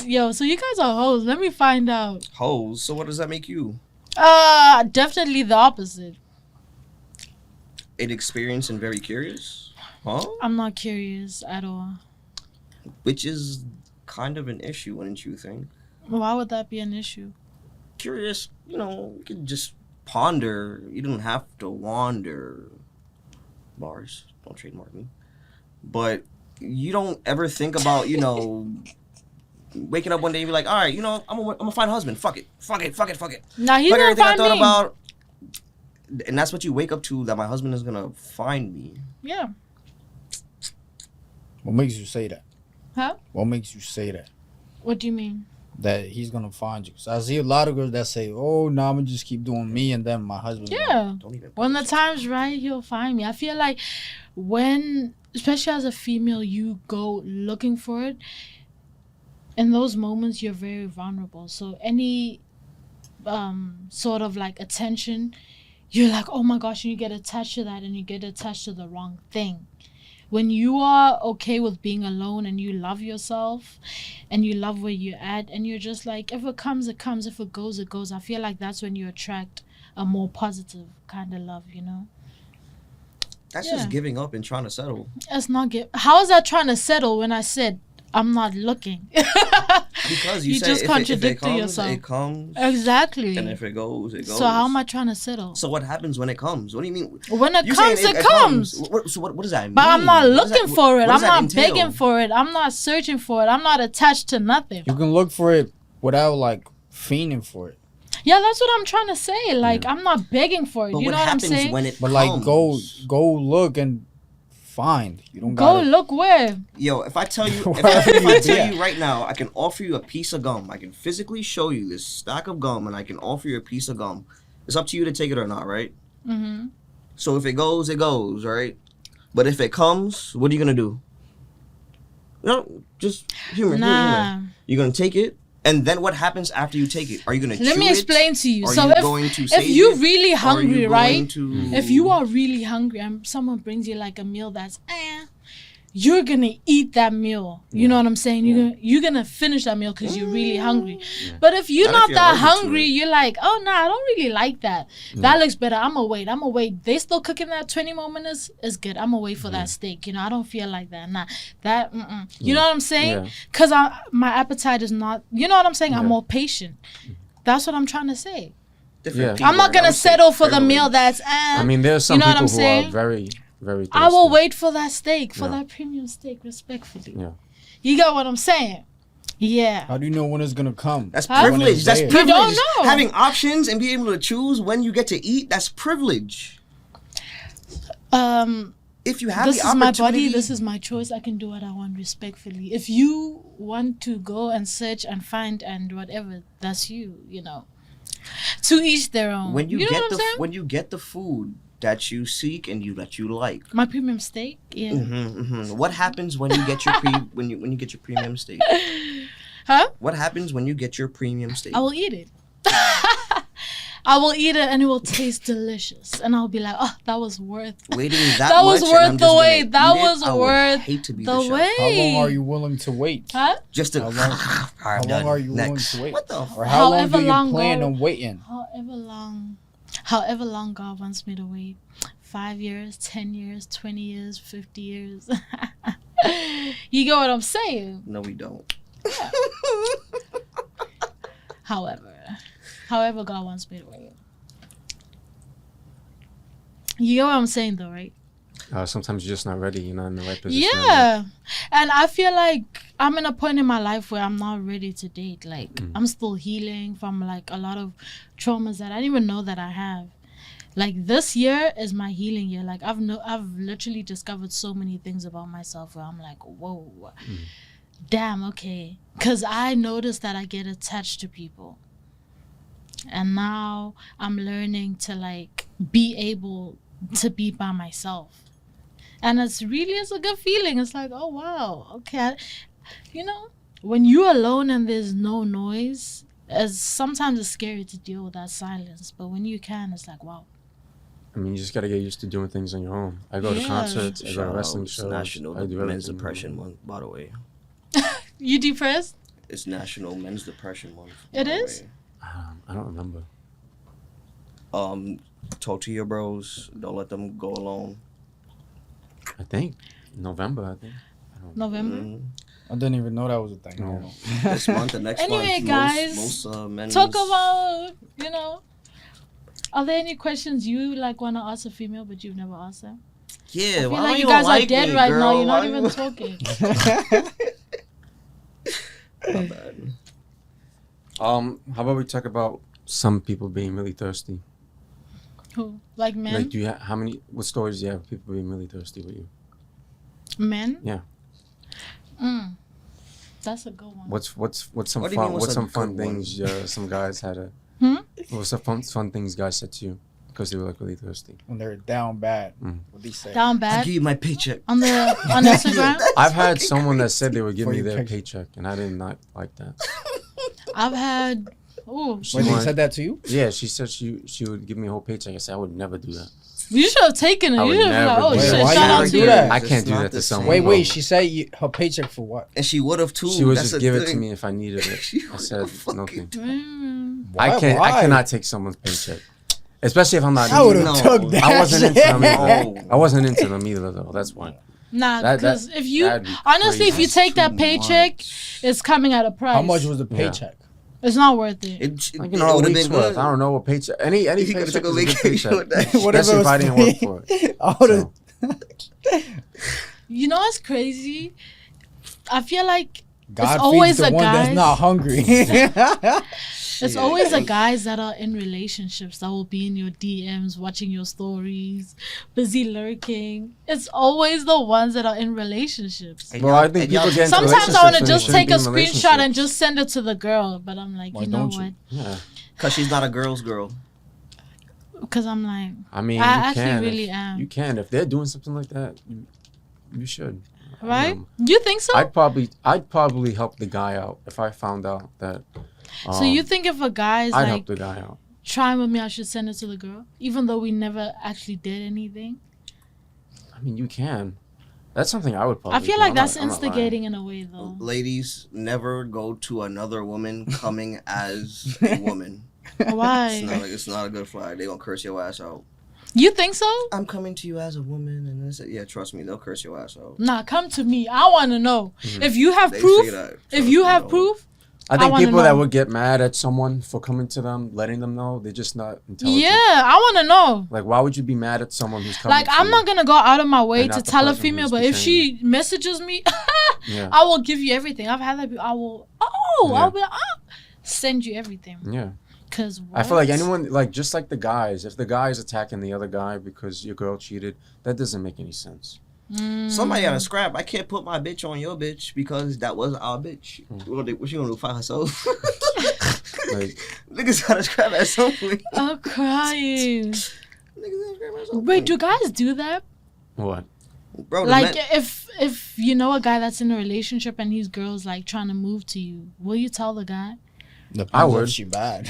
Yo, so you guys are hoes. Let me find out. Hoes, so what does that make you? Definitely the opposite. Inexperienced and very curious? Huh? I'm not curious at all. Which is kind of an issue, wouldn't you think? Why would that be an issue? Curious, you could just ponder. You don't have to wander. Bars, don't trademark me. But you don't ever think about, waking up one day and be like, all right, I'm gonna find a husband. Fuck it. Nah, he's Fuck gonna everything I find thought me. about. And that's what you wake up to, that my husband is gonna find me. Yeah. What makes you say that? Huh? What makes you say that? What do you mean? That he's gonna find you. So I see a lot of girls that say, "Oh, no, I'm gonna just keep doing me, and then my husband." Yeah. Don't even. When the time's right, he'll find me. I feel like when, especially as a female, you go looking for it, in those moments, you're very vulnerable. So any sort of like attention, you're like, oh my gosh, and you get attached to that, and you get attached to the wrong thing. When you are okay with being alone and you love yourself and you love where you're at and you're just like, if it comes, it comes. If it goes, it goes. I feel like that's when you attract a more positive kind of love, That's Yeah. just giving up and trying to settle. It's not how is that trying to settle when I said I'm not looking? Because you You say just if it contradicted comes, yourself. it comes. Exactly. And if it goes, it goes. So how am I trying to settle? So what happens when it comes? What do you mean? When it You comes, saying it comes. So what does that mean? But I'm not What does looking that- for it. what I'm does that not entail? begging for it. I'm not searching for it. I'm not attached to nothing. You can look for it without like fiending for it. Yeah, that's what I'm trying to say. Like, I'm not begging for it. But you what know what I'm happens saying? when it But comes? like, go look and find. You don't Go gotta. look where. Yo, if I tell you, Wherever if I you tell at. you right now, I can offer you a piece of gum. I can physically show you this stack of gum, and I can offer you a piece of gum. It's up to you to take it or not, right? Mm-hmm. So if it goes, right? But if it comes, what are you gonna do? No, just humor. Nah. You're gonna take it, and then what happens after you take it? Are you gonna? Let chew me it? explain to you. Are So you if going to save you're it? really Or are you hungry, going right? to- If you are really hungry and someone brings you like a meal that's you're gonna eat that meal. You know what I'm saying? You're gonna finish that meal because you're really hungry. But if you're Not if not you're that allergic to hungry, it. you're like, oh no, I don't really like that. That looks better. I'ma wait. They still cooking that 20 more minutes is good. I'ma wait for that steak. I don't feel like that. Nah, that. You know what I'm saying? Yeah. Cause my appetite is not. You know what I'm saying? I'm Yeah. more patient. That's what I'm trying to say. Different Yeah. people, I'm not I gonna would say settle for the meal privilege. that's. I mean, there's some you know what people I'm who saying? are very, very thirsty. I will wait for that steak, for Yeah. that premium steak, respectfully. Yeah. You got what I'm saying? Yeah. How do you know when it's gonna come? That's Huh? privilege. When it's That's there. privilege. You don't know. Having options and being able to choose when you get to eat, that's privilege. If you have This the is my opportunity, body. This is my choice. I can do what I want respectfully. If you want to go and search and find and whatever, that's you. To each their own. when you know get what I'm saying? when you get the food that you seek and that you like. My premium steak. Yeah. What happens when you get your when you get your premium steak? Huh? What happens when you get your premium steak? I will eat it. I will eat it and it will taste delicious. And I'll be like, oh, that was worth Waiting that, that was much worth and I'm the just gonna wait. That eat it? was I would worth hate to be the the chef. wait. How long are you willing to wait? Huh? Just to How long- Alright, How done. long are you willing Next. to wait? What the Or how long However do you long plan go- on waiting? However long God wants me to wait. 5 years, 10 years, 20 years, 50 years. You get what I'm saying? No, we don't. However God wants me to wait. You get what I'm saying though, right? Sometimes you're just not ready. You're not in the right position. Yeah. And I feel like I'm in a point in my life where I'm not ready to date. Like, I'm still healing from like a lot of traumas that I didn't even know that I have. Like, this year is my healing year. Like, I've literally discovered so many things about myself where I'm like, whoa, damn, okay. Because I noticed that I get attached to people. And now I'm learning to like be able to be by myself. And it's a good feeling. It's like, oh, wow, okay. When you're alone and there's no noise, sometimes it's scary to deal with that silence, but when you can, it's like, wow. I mean, you just gotta get used to doing things on your own. I go to Yeah. concerts, I go to Shout wrestling out, it's shows. National I do Men's everything. Depression Month, by the way. You depressed? It's National Men's Depression Month. It by the is? way. I don't remember. Talk to your bros. Don't let them go alone. I think November. I think. November? Mhm. I didn't even know that was a thing. No. This month, the next Anyway, month, guys, most men's Talk about, are there any questions you like want to ask a female but you've never asked them? Yeah, I feel why like don't you you guys like are dead me, right girl? now. You're not Why even you- talking. My bad. How about we talk about some people being really thirsty? Who? Like men? Like, do you what stories do you have of people being really thirsty with you? Men? Yeah. That's a good one. What's some What do you mean, fun? what's What's a some fun good one? things some guys had a? Hmm? What's some fun things guys said to you because they were like really thirsty? When they're down bad, Mm. what they say? Down I bad? give you my paycheck. On Instagram? I've had someone that said they would give For me your their picture. paycheck, and I did not like that. I've had... Oh, Wait, they wanted- said that to you? Yeah, she said she would give me a whole paycheck. I said I would never do that. you should have taken it. I You would should have been like, never oh do shit, that. Why shout you out would to do you. that? I It's can't do not that to the someone. same. Wait, No. she said her paycheck for what? And she would have too. She would That's just the give it to thing. me if I needed it. She I would said fucking nothing. do- Why? I cannot take someone's paycheck, especially if I'm not. I would have No. took that. I wasn't into them either. No. I wasn't into them either, though. That's why. Nah, That- because if you... that'd be Honestly, if crazy. you take that Too paycheck, much. it's coming at a price. How much was the Yeah. paycheck? It's not worth it. Like, you know, a would've week's been worth. good. I don't know what paycheck. Any You paycheck could is have a took a good vacation paycheck. with that. What if Especially it if I was didn't work for it. I would have. So, You know what's crazy? I feel like God always feeds the the one that's guys- not hungry. it's always the guys that are in relationships that will be in your DMs, watching your stories, busy lurking. It's always the ones that are in relationships. And well, y'all- I think and y'all- people get into Sometimes I want to relationships just when they take a shouldn't be in screenshot and relationships. just send it to the girl, but I'm like, Why you know don't you? what? Yeah, Cause she's not a girl's girl. Because I'm like, I mean, I you actually can. really if, am. You can if they're doing something like that. You should. right? Um, You think so? I'd probably help the guy out if I found out that. So you think if a guy's I'd like help the guy out. trying with me, I should send it to the girl, even though we never actually did anything? I mean, you can. That's something I would probably. I feel do. like I'm that's not lying. instigating in a way, though. Ladies, never go to another woman coming as a woman. Why? It's not a good flag. They gonna curse your ass out. You think so? I'm coming to you as a woman, and this. Yeah, trust me, they'll curse your ass out. Nah, come to me. I want to know. If you have They proof, say that. if Trust you me, have no. proof, I I think wanna people that know. would get mad at someone for coming to them, letting them know, they're just not intelligent. yeah, I want to know. Like, why would you be mad at someone who's coming? Like, to I'm you? not gonna go out of my way And to not the tell a person female, who's but if betraying she messages me, Yeah. I will give you everything. I've had that. I will. Oh, Yeah. I'll be. Send you everything. Yeah. Cause I feel like what? anyone, like, just like the guys, if the guy is attacking the other guy because your girl cheated, that doesn't make any sense. Somebody gotta scrap. I can't put my bitch on your bitch because that was our bitch. What you gonna do? Find herself? Like, Niggas gotta scrap at some point. I'm crying. Niggas gotta scrap at some Wait, point. do guys do that? what? Bro, the Like, men- if you know a guy that's in a relationship and his girl's like trying to move to you, will you tell the guy? Depends I if would. she bad.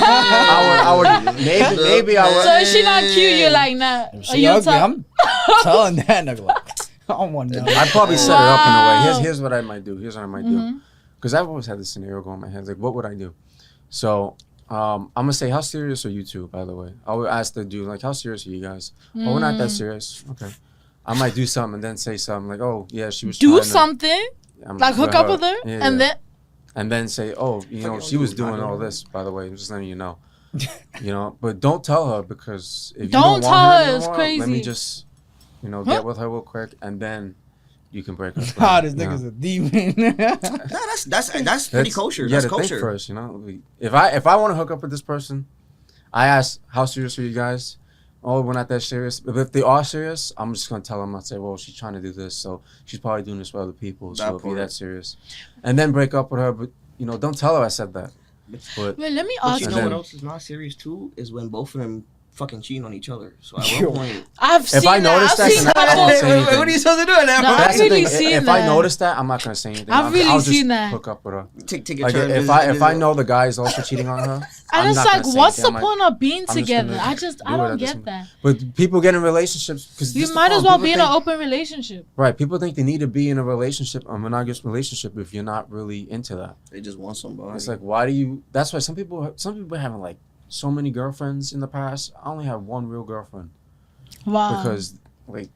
I would, maybe I would. So if she not cute, you're like, nah. If Or she you ugly, tell- I'm telling that nigga. Like, I don't want that. I'd probably set it up in a way. Wow. Here's what I might do. Here's what I might do. Because I've always had this scenario go in my head. Like, what would I do? So, I'm going to say, how serious are you two, by the way? I would ask the dude, like, how serious are you guys? Oh, we're not that serious. Okay. I might do something and then say something like, oh, yeah, she was Do trying to- something, I'm like hook up with her, Yeah, and yeah. then And then say, oh, you know, she was doing all this, by the way. I'm just letting you know. You know, but don't tell her because if you Don't don't tell want her, her it's anymore, let me crazy. just, you know, Huh? get with her real quick and then you can break up. with Ah, her, this you know? nigga's a demon. Nah, that's pretty kosher. You That's gotta think kosher. first, you know. If I want to hook up with this person, I ask, how serious are you guys? Oh, we're not that serious. But if they are serious, I'm just gonna tell them. I'll say, well, she's trying to do this, so she's probably doing this with other people. So That if you're part. that serious, and then break up with her, but you know, don't tell her I said that. But wait, let me But ask you And know then- what else is not serious too? Is when both of them fucking cheating on each other. So at one point, I've seen I notice that. that, then I won't say anything. what are you supposed to do in that? No, bro? I've That's the really thing. seen If I that. notice that, I'm not gonna say anything. I've really I'll just seen that. hook up with her. Take your Like turn. if I know the guy is also cheating on her, And I'm it's not like, gonna say what's the anything. I'm point of being I'm just together? gonna I do don't it at this get that. But people get in relationships because You might as well be in an open relationship. Right, people think they need to be in a relationship, a monogamous relationship, if you're not really into that. They just want somebody. It's like, why do you? That's why some people having like so many girlfriends in the past. I only have one real girlfriend Wow. because like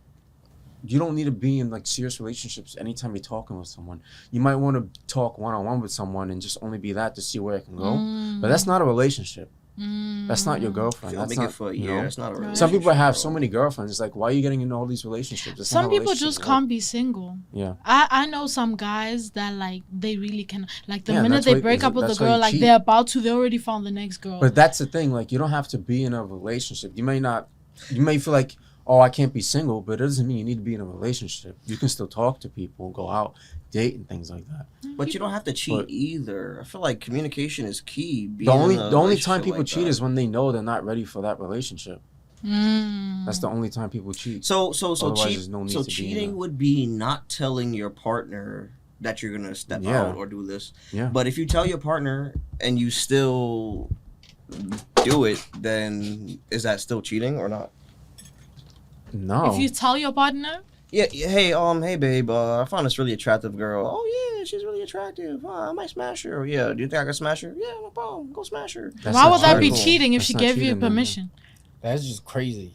you don't need to be in like serious relationships anytime you're talking with someone. You might want to talk one-on-one with someone and just only be that to see where it can go. But that's not a relationship. That's not your girlfriend. Feel That's big not, for a you year. know? That's not a relationship. Some people have bro. so many girlfriends. It's like, why are you getting into all these relationships? It's Some not a people relationship, just right? can't be single. Yeah. I know some guys that like they really can, like the Yeah, minute that's they why- break up with a that's why girl, you like cheat. they're about to, they already found the next girl. But that's the thing. Like, you don't have to be in a relationship. You may feel like, oh, I can't be single, but it doesn't mean you need to be in a relationship. You can still talk to people, go out, date, and things like that. But you don't have to cheat But- either. I feel like communication is key. The only time people cheat is when they know they're not ready for that relationship. That's the only time people cheat. So Otherwise, there's no need to be in cheating that. would be not telling your partner that you're gonna step Yeah. out or do this. Yeah. But if you tell your partner and you still do it, then is that still cheating or not? No. If you tell your partner, Yeah. Hey, babe. I found this really attractive girl. Oh yeah, she's really attractive. I might smash her. Yeah. Do you think I can smash her? Yeah, no problem. Go smash her. That's why not would that be cheating. cheating if That's she not gave you cheating, then. permission? That's just crazy.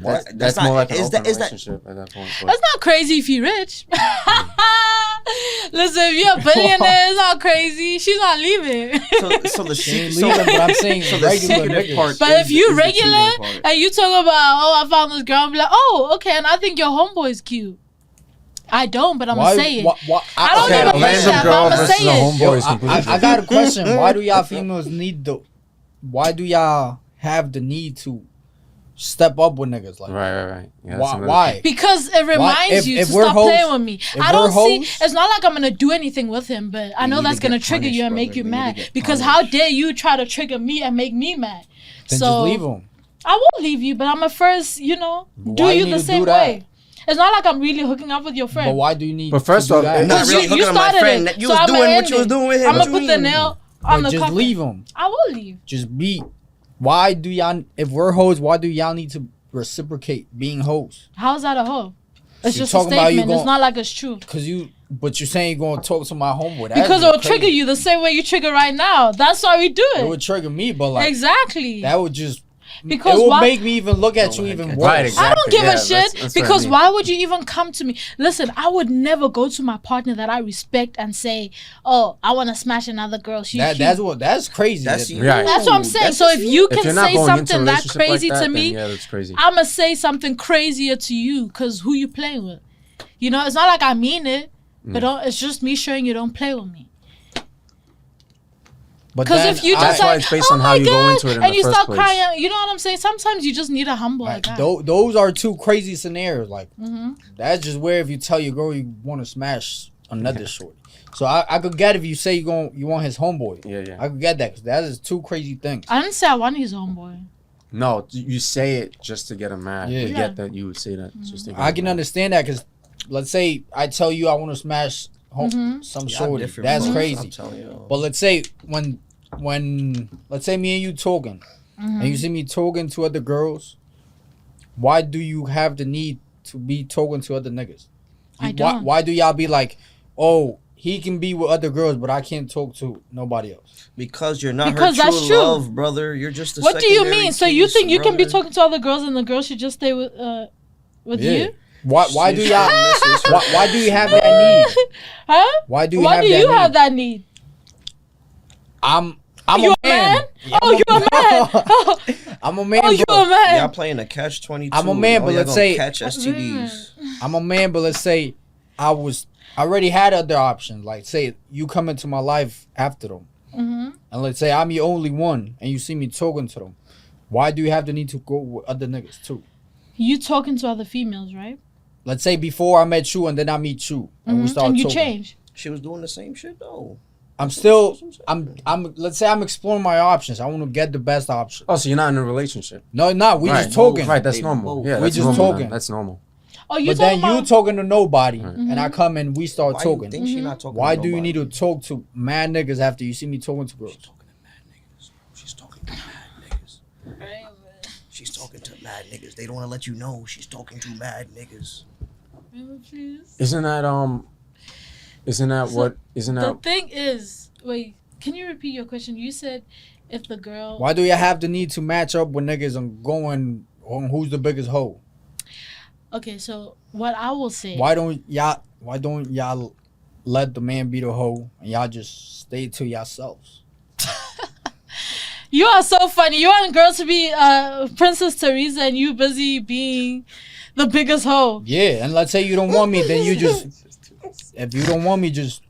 That's not- more like an is open that- is that- relationship at that point. But That's not crazy if you're rich. Listen, if you're a billionaire, it's not crazy. She's not leaving. So the She ain't so, leaving, but I'm saying so the regular secretive niggas. part. But is if you the cheating regular part. and you talk about, oh, I found this girl, I'm like, oh, okay, and I think your homeboy's cute. I don't, but I'm gonna say it. I don't okay, give a a random random girl girl I'ma versus say a it. homeboy is completely I different. got a question. Why do y'all females why do y'all have the need to step up with niggas like Right. Yeah, that's why? another Why? thing. Because it reminds If- you if to we're stop hoes- playing with me. if I don't we're see. hoes- It's not like I'm gonna do anything with him, but I You know need that's to gonna get trigger you punished, and make brother. you You need to mad. get Because punished. how dare you try to trigger me and make me mad? Then So just leave them. I won't leave you, but I'm a first, do Why you need the to same do that? way. It's not like I'm really hooking up with your But friend. why do you need? But first to do off, that? it's Not Because really you hooking on my started friend. it, You so was I'ma doing what end you was it. doing with him. I'm What gonna you put the mean? nail on But the just coffin. leave them. I will leave. Just be. Why do y'all? If we're hoes, why do y'all need to reciprocate being hoes? How's that a hoe? It's You just a talking about you statement. It's gon- not like it's true. But you're saying you're gonna talk to my homeboy. That's Because just it'll crazy. trigger you the same way you trigger right now. That's why we do It it. would trigger me, but like Exactly. that would just. Because it would why? make me even look at Oh you my even God. worse. Right, exactly. I don't give Yeah, a shit that's what I because mean. why would you even come to me? Listen, I would never go to my partner that I respect and say, "Oh, I want to smash another girl. She's cute." That's crazy. That's That- you. Right. That's what I'm saying. That's So just if you If can you're not say going into a something that relationship like crazy that, to then me, yeah, that's crazy. I'ma say something crazier to you because who you playing with? It's not like I mean it, but it's just me showing you don't play with me. But Because then if you I- just That's why like, it's based oh on how my you go God, into it in and the you first start place. crying, you know what I'm saying? Sometimes you just need a humble like, guy. those are two crazy scenarios. Like Mm-hmm. that's just where if you tell your girl you want to smash another shorty. So I could get if you say you want his homeboy. Yeah. I could get that because that is two crazy things. I didn't say I want his homeboy. No, you say it just to get him mad. Yeah. I Yeah. get that you would say that just to get I him can mad. understand that because let's say I tell you I want to smash Mm-hmm. some Y'all shorty. different, That's bro. crazy. I'm telling you. But let's say when let's say me and you talking Mm-hmm. and you see me talking to other girls, why do you have the need to be talking to other niggas? I Why, don't. why do y'all be like, oh, he can be with other girls, but I can't talk to nobody else? Because you're not Because her that's true true. love, brother. You're just a What do you secondary mean? So you piece, think you can be brother. talking to other girls and the girl should just stay with you? Why do She's y'all? trying to why do you have that need? Huh? Why do you Why have do that you need? have that need? I'm You a a man? Yeah, Oh, you a man? I'm a man. Oh, you bro. a man? Y'all playing a catch-22. I'm a man, but Y'all let's gonna say- catch STDs. I'm a man, but let's say I already had other options. Like say you come into my life after them, Mm-hmm. and let's say I'm the only one, and you see me talking to them. Why do you have the need to go with other niggas too? You talking to other females, right? Let's say before I met you, and then I meet you, and we Mhm. start And you talking. change. She was doing the same shit though. let's say I'm exploring my options. I want to get the best option. Oh, so you're not in a relationship? No, we Right. just talking. Right, that's normal. Yeah, We that's just normal, talking. man. That's normal. Oh, you But then talking you about? talking to nobody, Right. and I come and we start Why talking. you think she not talking Why to do you need nobody? to talk to mad niggas after you see me talking to girls? She's talking to mad niggas. She's talking to mad niggas. They don't want to let you know she's talking to mad niggas. Please. Isn't that So, what? Isn't The that? thing is, wait, can you repeat your question? You said if the girl. Why do you have the need to match up with niggas and going on who's the biggest hoe? Okay, so what I will say. Why don't y'all let the man be the hoe and y'all just stay to yourselves? You are so funny. You want girls to be Princess Teresa and you busy being the biggest hoe. Yeah, and let's say you don't want me, then you just if you don't want me, just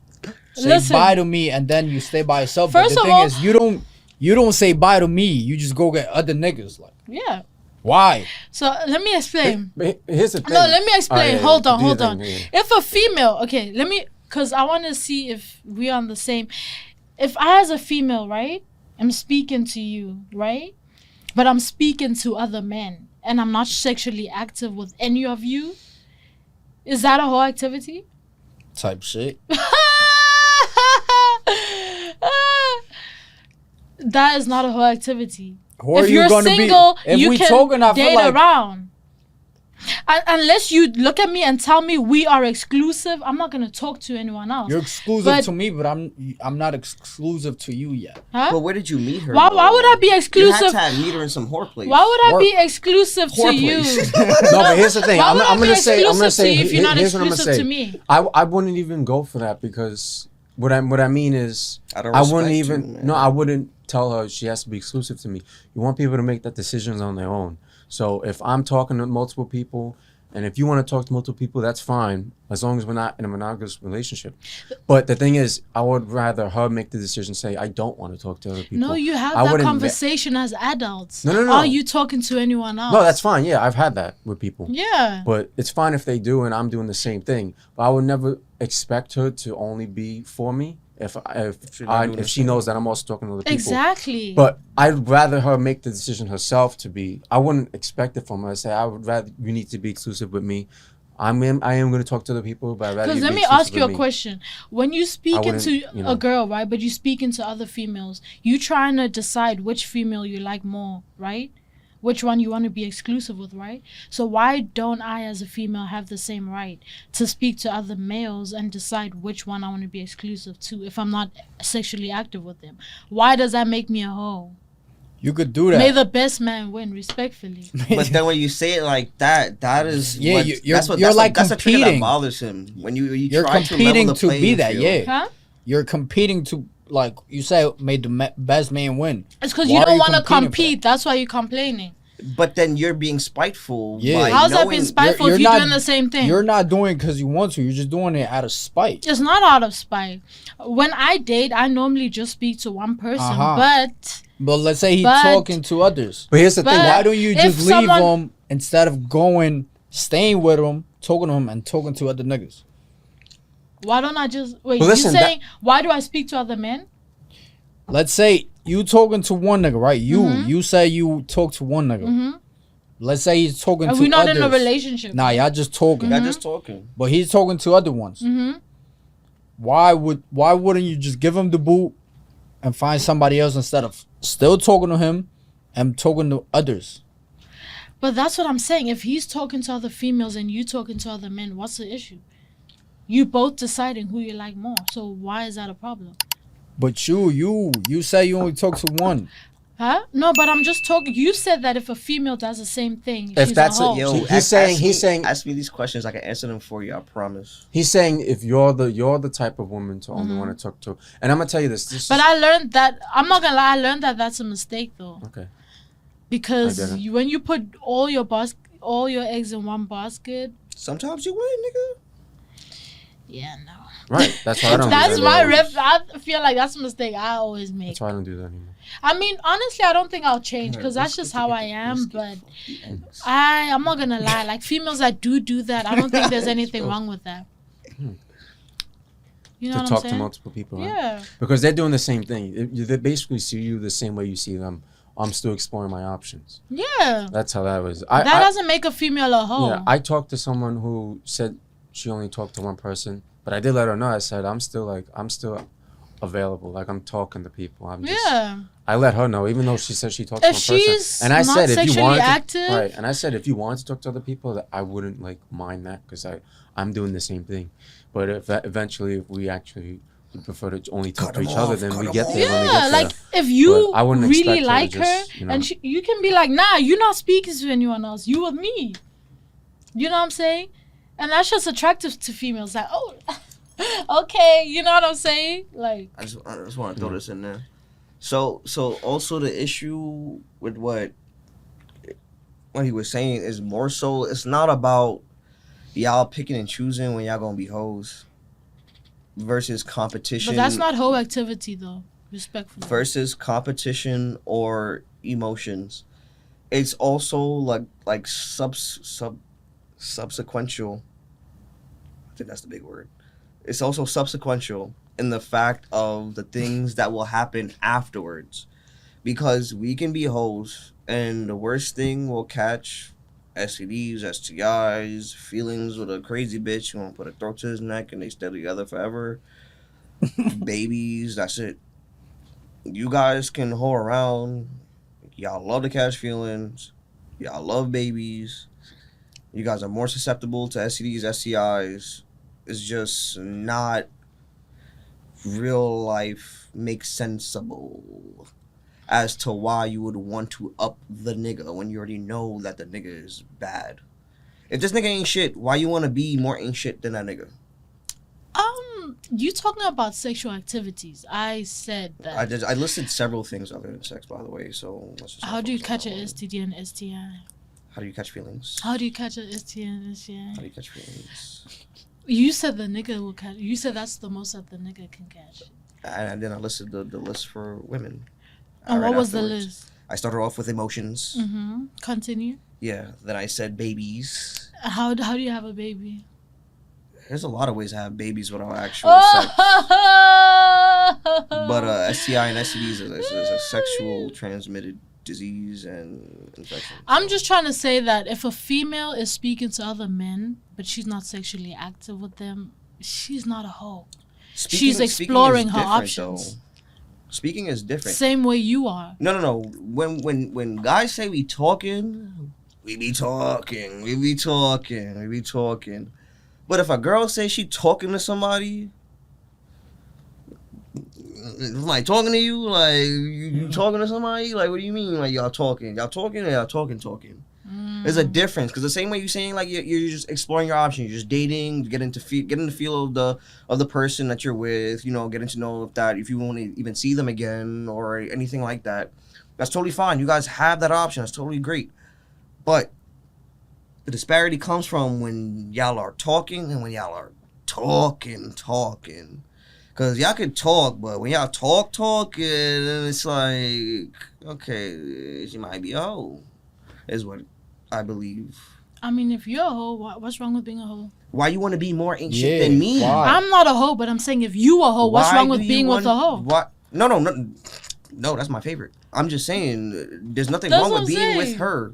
say Listen. bye to me and then you stay by yourself. First but of the thing all- is you don't say bye to me, you just go get other niggas. Like Yeah. why? So let me explain. But here's the thing. No, let me explain. yeah, Hold on, do your hold on. thing, yeah. If a female, okay, because I want to see if we're on the same. If I, as a female, right, am speaking to you, right, but I'm speaking to other men and I'm not sexually active with any of you, is that a whole activity? Type shit. That is not a whole activity. Who are If you you're gonna single, be? If you we can talking, I feel date like around. Unless you look at me and tell me we are exclusive, I'm not gonna talk to anyone else. you're exclusive But- to me, but I'm not exclusive to you yet. Huh? But where did you meet her? Why though? would I be You had exclusive? to meet her in some whore place. Why would I be Work. exclusive to Whore you? place. No, but here's the thing. Why I'm would I be gonna say. exclusive to you if you're not Here's what I'm gonna exclusive say. to me? I wouldn't even go for that because what I mean is Out of I wouldn't respect even too, man. no I wouldn't tell her she has to be exclusive to me. You want people to make that decisions on their own. So if I'm talking to multiple people, and if you want to talk to multiple people, that's fine as long as we're not in a monogamous relationship. But the thing is, I would rather her make the decision. Say I don't want to talk to other people. No, you have I that wouldn't conversation as adults. No. Are you talking to anyone else? No, that's fine. Yeah, I've had that with people. Yeah. But it's fine if they do, and I'm doing the same thing. But I would never expect her to only be for me if she knows that I'm also talking to other people. Exactly. But I'd rather her make the decision herself to be. I wouldn't expect it from her. Say I would rather you need to be exclusive with me. I am going to talk to other people, but I'd rather you Because let be me exclusive ask you with a me. question. When you speak wouldn't, into you know. a girl, right, but you speak into other females, you trying to decide which female you like more, right? Which one you want to be exclusive with, right? So why don't I, as a female, have the same right to speak to other males and decide which one I want to be exclusive to if I'm not sexually active with them? Why does that make me a hoe? You could do that. May the best man win, respectfully. But then when you say it like that, that is Yeah, what, you're that's what you're that's like that's a trigger that competing. bothers him. When you're You're trying competing to, level the to be playing that, field. yeah. Huh? You're competing to, like you say, made the best man win. It's because Why you are don't you want to competing for compete. That's why you're complaining. But then you're being spiteful. Yeah. by How's that knowing- being spiteful if you're doing the same thing? You're not doing it because you want to. You're just doing it out of spite. It's not out of spite. When I date, I normally just speak to one person, but But let's say he's But- talking to others. But here's the thing. But- Why don't you if just leave someone- him instead of going, staying with him, talking to him, and talking to other niggas? why don't I just wait? But listen, you saying why do I speak to other men? Let's say you talking to one nigga, right? You say you talk to one nigga. Mm-hmm. Let's say he's talking Are to we not others. in a relationship? Nah, y'all just talking. Y'all just talking. But he's talking to other ones. Mm-hmm. Why wouldn't you just give him the boot and find somebody else instead of still talking to him and talking to others? But that's what I'm saying. If he's talking to other females and you talking to other men, what's the issue? You both deciding who you like more. So why is that a problem? But you say you only talk to one. Huh? No, but I'm just talking. You said that if a female does the same thing, If she's that's a a- hoe. Yo, He's saying- ask me these questions. I can answer them for you. I promise. He's saying if you're the type of woman to only want to talk to, and I'm gonna tell you this But I learned that I'm not gonna lie. I learned that that's a mistake though. okay. I Because get it. when you put all your eggs in one basket, Sometimes you win, nigga. yeah, no. Right. That's why I don't. That's do my that. ref. I feel like that's a mistake I always make. That's why I don't do that anymore. I mean, honestly, I don't think I'll change because that's just how I am. But I'm not gonna lie. Like females that do that, I don't think there's anything wrong with that. You know to what talk I'm to saying? multiple people. Right? Yeah. Because they're doing the same thing. They basically see you the same way you see them. I'm still exploring my options. Yeah. That's how that was. That doesn't make a female a hoe. Yeah, I talked to someone who said she only talked to one person, but I did let her know. I said I'm still available. Like I'm talking to people. I let her know, even though she said she talked to one person. She's And I not said if you sexually wanted active, right. And I said if you wanted to talk to other people, that I wouldn't like mind that because I'm doing the same thing. But if we actually would prefer to only talk to each other, then we get there when we get there. like if you I wouldn't really expect her to like just, her, you know. and you can be like, nah, you're not speaking to anyone else. You with me. You know what I'm saying? And that's just attractive to females. Like, oh, okay, you know what I'm saying? Like, I just want to throw this in there. So also the issue with what he was saying is more so it's not about y'all picking and choosing when y'all gonna be hoes versus competition. but that's not hoe activity though. Respectfully. Versus competition or emotions. It's also like subsequential. I think that's the big word. It's also subsequential in the fact of the things that will happen afterwards. Because we can be hoes and the worst thing will catch STDs, STIs, feelings with a crazy bitch. You want to put a throat to his neck and they stay together forever. Babies, that's it. You guys can hoe around. Y'all love to catch feelings. Y'all love babies. You guys are more susceptible to STDs, STIs. It's just not real life makes sensible as to why you would want to up the nigga when you already know that the nigga is bad. If this nigga ain't shit, why you want to be more ain't shit than that nigga? You talking about sexual activities. I said that. I listed several things other than sex, by the way, so let's just... How do you catch an STD and STI? How do you catch feelings? How do you catch an STD and STI? How do you catch feelings? You said the nigga will catch. You said that's the most that the nigga can catch. And then I listed the list for women. And what was afterwards. the list? I started off with emotions. Mm-hmm. Continue. Yeah. Then I said babies. How do you have a baby? There's a lot of ways to have babies without actual sex. But STI and STDs is a sexual transmitted disease and infection. I'm just trying to say that if a female is speaking to other men, but she's not sexually active with them, she's not a hoe. She's exploring her options. Though. Speaking is different. Same way you are. No. When guys say we talking. But if a girl says she talking to somebody, like talking to you, like you talking to somebody, like what do you mean? Like y'all talking, or y'all talking? There's a difference because the same way you're saying like you're just exploring your options, you're just dating, getting the feel of the person that you're with, you know, getting to know if you want to even see them again or anything like that. That's totally fine. You guys have that option. That's totally great, but the disparity comes from when y'all are talking and when y'all are talking. Because y'all can talk, but when y'all talking, it's like, okay, she might be a hoe, is what I believe. I mean, if you're a hoe, what's wrong with being a hoe? Why you want to be more ain't shit than me? Why? I'm not a hoe, but I'm saying if you a hoe, what's wrong with being with a hoe? What? No, that's my favorite. I'm just saying, there's nothing wrong with being with her.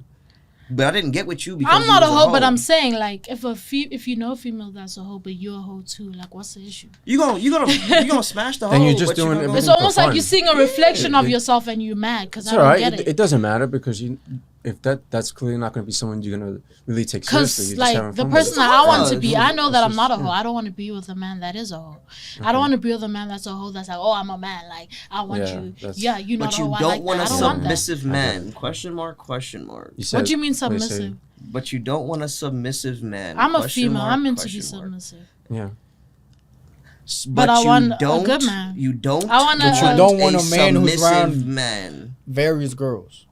But I didn't get with you because I'm not a hoe, but I'm saying like if you know a female that's a hoe, but you're a hoe too, like what's the issue? You gonna smash the hoe. Then you're just doing everything. It's almost for like fun. you're seeing a reflection of yourself and you're mad because I all don't right. get it. It doesn't matter because if that's clearly not going to be someone you're going to really take seriously. Because You're just having like the fun person with that I want to Yeah, be, it's I know that I'm just- not a hoe. yeah. I don't want to be with a man that is a hoe. I don't want to be with a man that's a hoe that's like, oh, I'm a man. Like I want Yeah, you. that's- Yeah, you know. But you I don't like want that. a I don't want that. submissive man. Question mark. You said, What do you mean wait, say- submissive? But you don't want a submissive man. I'm a Question female. mark, I'm meant to be question mark. submissive. Yeah. But I you want a don't, good man. You don't. I want But you don't want a man who's submissive around man. various girls.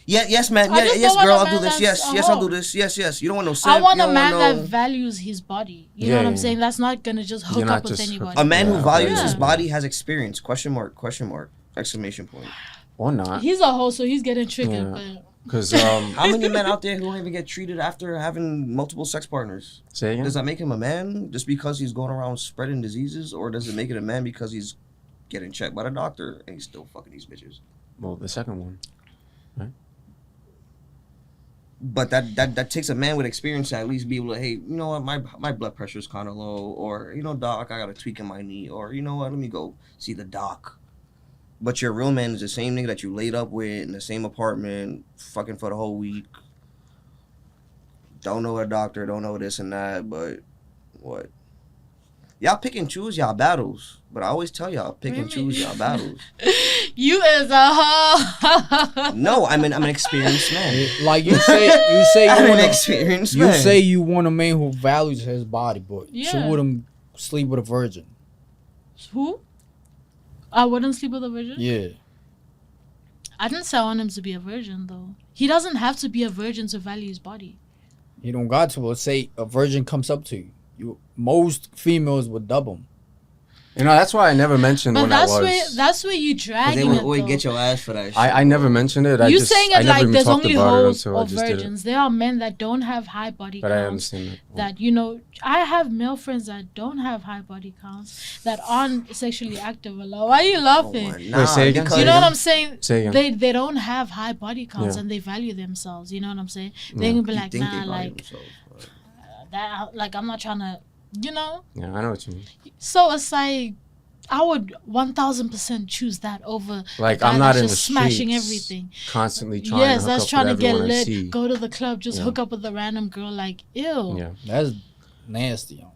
Yes, man. I Yeah, just yes, don't want girl. a I'll do man this. that's Yes, a yes, I'll hoe. do this. Yes. You don't want no simp. I want you a don't man want that values his body. You know Yeah, what I'm yeah. saying? That's not gonna just hook You're not up with just anybody. a man who Yeah, values okay. his body has experience. Question mark. Exclamation point. Or not. He's a hoe, so he's getting triggered. Yeah. Because How many men out there who don't even get treated after having multiple sex partners? say again. Does that make him a man just because he's going around spreading diseases, or does it make it a man because he's getting checked by the doctor and he's still fucking these bitches? Well, the second one. But that takes a man with experience to at least be able to, hey, you know what, my blood pressure is kind of low, or, you know, doc, I got a tweak in my knee, or, you know what, let me go see the doc. But your real man is the same nigga that you laid up with in the same apartment, fucking for the whole week. Don't know a doctor, don't know this and that, but what? Y'all pick and choose y'all battles, but I always tell y'all, pick and choose y'all battles. You is a hoe. No, I'm an experienced man. Like you say I'm you an want experienced you man. say you want a man who values his body, but you Yeah. wouldn't sleep with a virgin. Who? I wouldn't sleep with a virgin? Yeah. I didn't say I want him to be a virgin, though. He doesn't have to be a virgin to value his body. You don't got to. Let's say a virgin comes up to you. Most females would dub them. You know, that's why I never mentioned But when I was. that's where you They dragging would it, always though. get your ass for that shit. I never mentioned it. You I saying I it never like even there's talked only about it hoes until I or just did it. virgins. There are men that don't have high body But I counts. understand that. That, you know, I have male friends that don't have high body counts, that aren't sexually active a lot. Why are you laughing? Wait, say again? because You know what I'm saying? Say again. They don't have high body counts Yeah. and they value themselves. You know what I'm saying? Yeah. They can be you like, think they nah, value like themselves, but- that. Like I'm not trying to, you know. Yeah, I know what you mean. So it's like I would 1,000% choose that over Like, the guy I'm not that's in just the smashing streets everything. constantly trying Yes, to hook that's up trying to with get everyone I lit. see. Go to the club, just Yeah. hook up with a random girl. Like, ew. Yeah. That's nasty. Yo.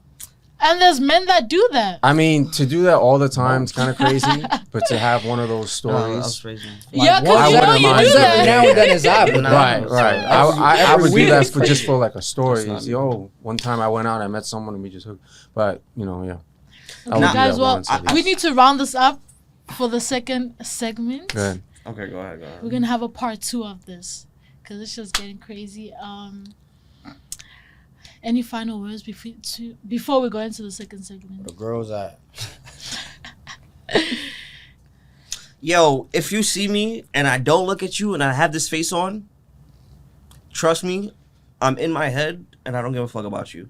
And there's men that do that. I mean, to do that all the time is kind of crazy, but to have one of those No, I was stories. crazy. Yeah, once because you know wouldn't you mind do doing that. it. Now and then it's happening. Nah. Right, right. I Every would do week that is for just crazy. for like a story. That's not Yo, one time I went out, I met someone, and we just hooked. But you know, yeah. I Okay, would do guys, that well, once at we least. need to round this up for the second segment. Go ahead. Okay, go ahead. We're gonna have a part 2 of this because it's just getting crazy. Any final words before we go into the second segment? The girls at Yo, if you see me and I don't look at you and I have this face on, trust me, I'm in my head and I don't give a fuck about you.